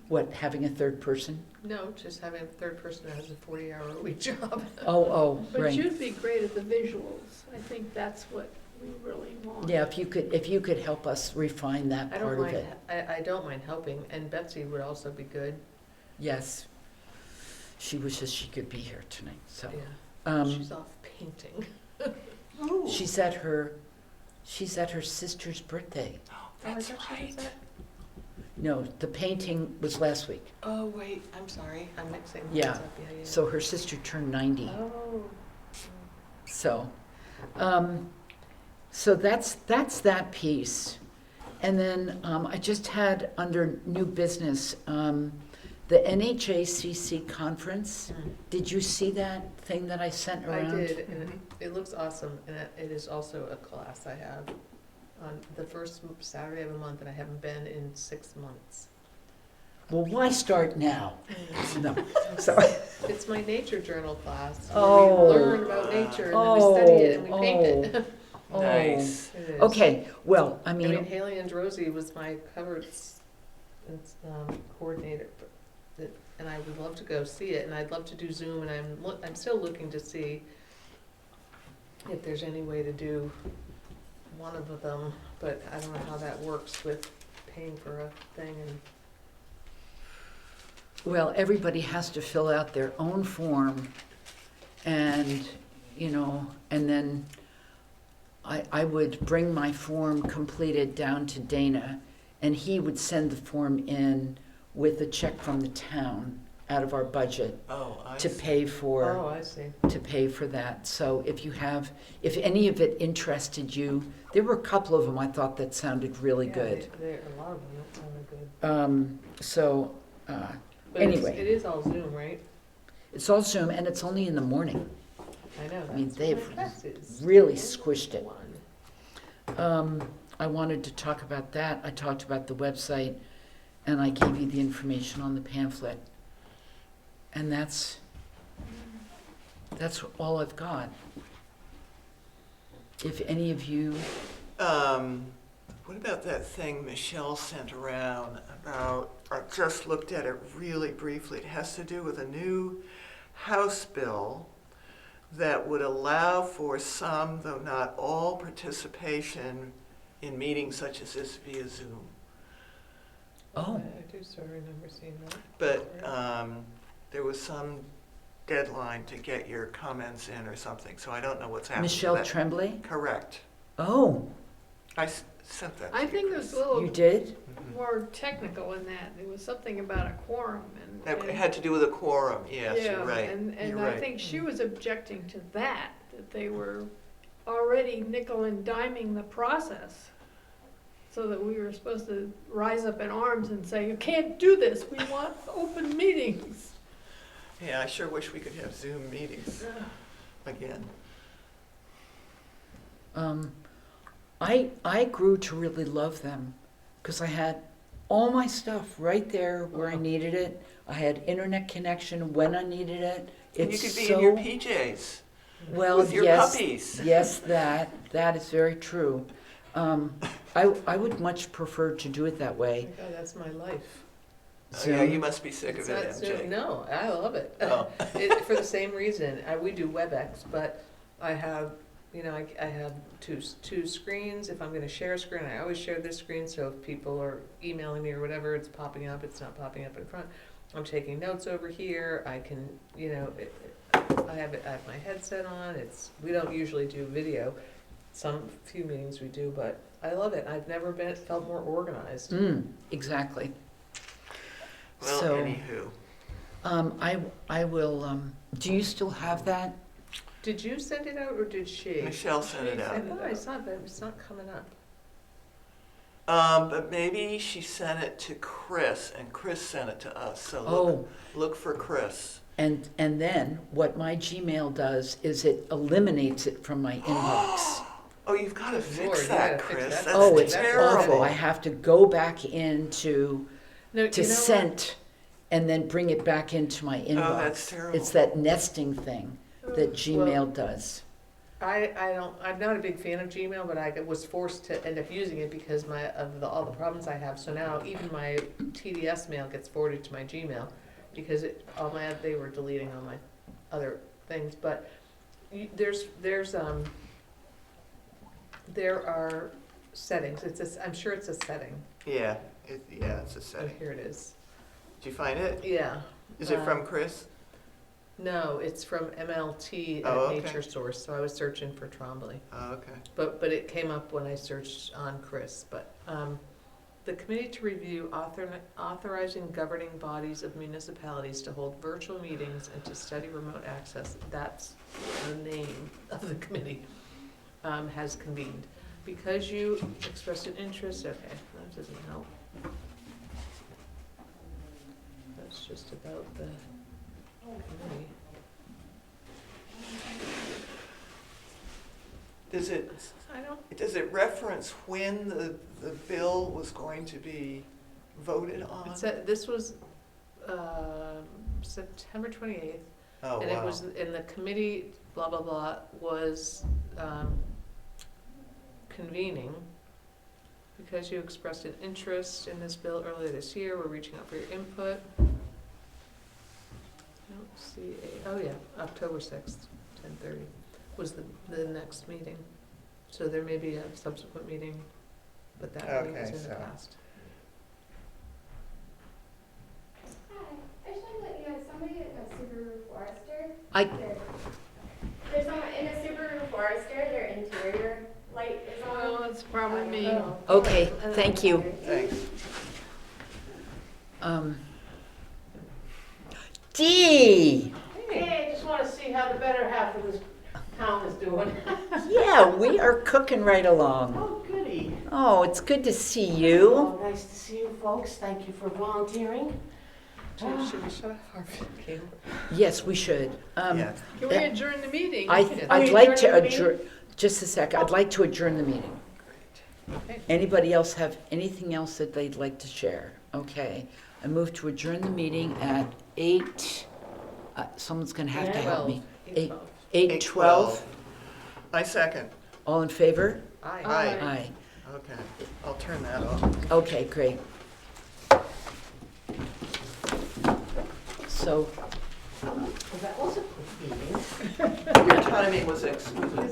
what, having a third person? no, just having a third person that has a 40-hour-a-week job. Oh, But right. you'd be great at the visuals. I think that's what we really want. Yeah, if you could help us refine that I part don't of mind, it. I don't mind helping, and Betsy would also be good, Yes. She wishes she could be here tonight, so. yeah. She's off painting. Ooh. She's at her sister's birthday. That's Oh, I thought she was right. at- No, the painting was last week. Oh, wait, I'm sorry, I'm mixing things Yeah. up, yeah. So her sister turned 90. Oh. So, so that's that piece. And then I just had under new business, the NHACC conference. Mm. Did you see that thing that I sent I around? did, and it looks awesome, and it is also a class I have on the first Saturday of the month, and I haven't been in 6 months. Well, why start now? No, so, It's my nature journal class, Oh. where we learn about nature, and then we study it, and we paint it. oh. Nice. It is. Okay, well, I I mean, mean, Haley Androsi was my cover coordinator, and I would love to go see it, and I'd love to do Zoom, and I'm still looking to see if there's any way to do one of them, but I don't know how that works with paying for a thing, and well, everybody has to fill out their own form and, and then I would bring my form completed down to Dana and he would send the form in with a check from the town out of our budget Oh, I to see. pay for, oh, I see. that. So if any of it interested you, there were a couple of them I thought that sounded really Yeah, good. a lot of them that sounded good. So, But Anyway. it is all Zoom, right? it's all Zoom and it's only in the morning. I know, I mean, that's they've what my class is. really squished it. One. I wanted to talk about that. I talked about the website, and I gave you the information on the pamphlet. And that's all I've got. If any of you, What about that thing Michelle sent around about, I just looked at it really briefly. It has to do with a new House bill that would allow for some, though not all, participation in meetings such as this via Zoom. Oh. I do sort of remember seeing that. But there was some deadline to get your comments in or something, so I don't know what's happening. Michelle Tremblay? Correct. Oh, I sent that to I you, think Chris. there's a little you did? Mhm. more technical in that. It was something about a quorum That and. had to do with a quorum, yes, Yeah, you're right. And You're I right. think she was objecting to that they were already nickel and diming the process. So that we were supposed to rise up in arms and say, you can't do this, we want open meetings. Yeah, I sure wish we could have Zoom meetings again. I grew to really love them because I had all my stuff right there where I needed it. I had internet connection when I needed it. And you It's could be so in your PJs well, with your yes, puppies. yes, that is very true. I would much prefer to do it that Oh way. my God, that's my life. Oh, yeah, you must be sick It's of not it, Zoom. MJ. No, I love it. Oh. For the same reason. We do WebEx, but I have, I have two screens. If I'm gonna share a screen, I always share this screen, so if people are emailing me or whatever, it's popping up, it's not popping up in front. I'm taking notes over here, I can, I have my headset on, we don't usually do video. Few meetings we do, but I love it. I've never felt more organized. Exactly. Well, So, anywho. I will, do you still have that? Did you send it out or did she? Michelle sent it I out. thought I saw it, but it's not coming up. But maybe she sent it to Chris, and Chris sent it to us, so Oh, look for Chris. and then what my Gmail does is it eliminates it from my inbox. Oh, you've got to Lord, fix you that, gotta fix Chris. that. That's Oh, it's terrible. awful. I have to go back into No, to you know what? sent and then bring it back into my inbox. Oh, that's terrible. It's that nesting thing that Gmail does. I'm not a big fan of Gmail, but I was forced to end up using it because all the problems I have. So now even my TDS mail gets forwarded to my Gmail because they were deleting all my other things. But there are settings. I'm sure it's a setting. Yeah, it's a Oh, setting. here it is. Did you find it? Yeah. Is it from Chris? No, it's from MLT at Oh, okay. Nature Source. So I was searching for Trombley. Oh, okay. But it came up when I searched on Chris. But the committee to review authorizing governing bodies of municipalities to hold virtual meetings and to study remote access, that's the name of the committee, has convened. Because you expressed an interest, okay, that doesn't help. That's just about the committee. Does it reference when the bill was going to be voted on? It said, this was September 28th, Oh, and wow. it was, and the committee, blah, blah, blah, was convening because you expressed an interest in this bill earlier this year. We're reaching out for your input. I don't see oh yeah, October 6th, 10:30 was the next meeting. So there may be a subsequent meeting, but that meeting was Okay, in the so- past. Hi, I just wanted to let you know, somebody in a Subaru Forester, I there's someone in a Subaru Forester, their interior light is on. Well, it's probably me. Okay, thank you. Thanks. Dee! Hey, I just want to see how the better half of this town is doing. Yeah, we are cooking right along. Oh, goody. Oh, it's good to see you. Oh, nice to see you folks. Thank you for volunteering. Should we shut our camera? Yes, we should. Yeah. Can we adjourn the meeting? I'd like to adjourn the meeting? adjourn, just a sec, I'd like to adjourn the meeting. Okay. Anybody else have anything else that they'd like to share? Okay, I move to adjourn the meeting at 8, someone's gonna have to help me. 12. 8:12, I second. all in favor? Aye. Aye. Aye. Okay, I'll turn that off. Okay, great. So, Well, that was a quick meeting. Your timing was exquisite.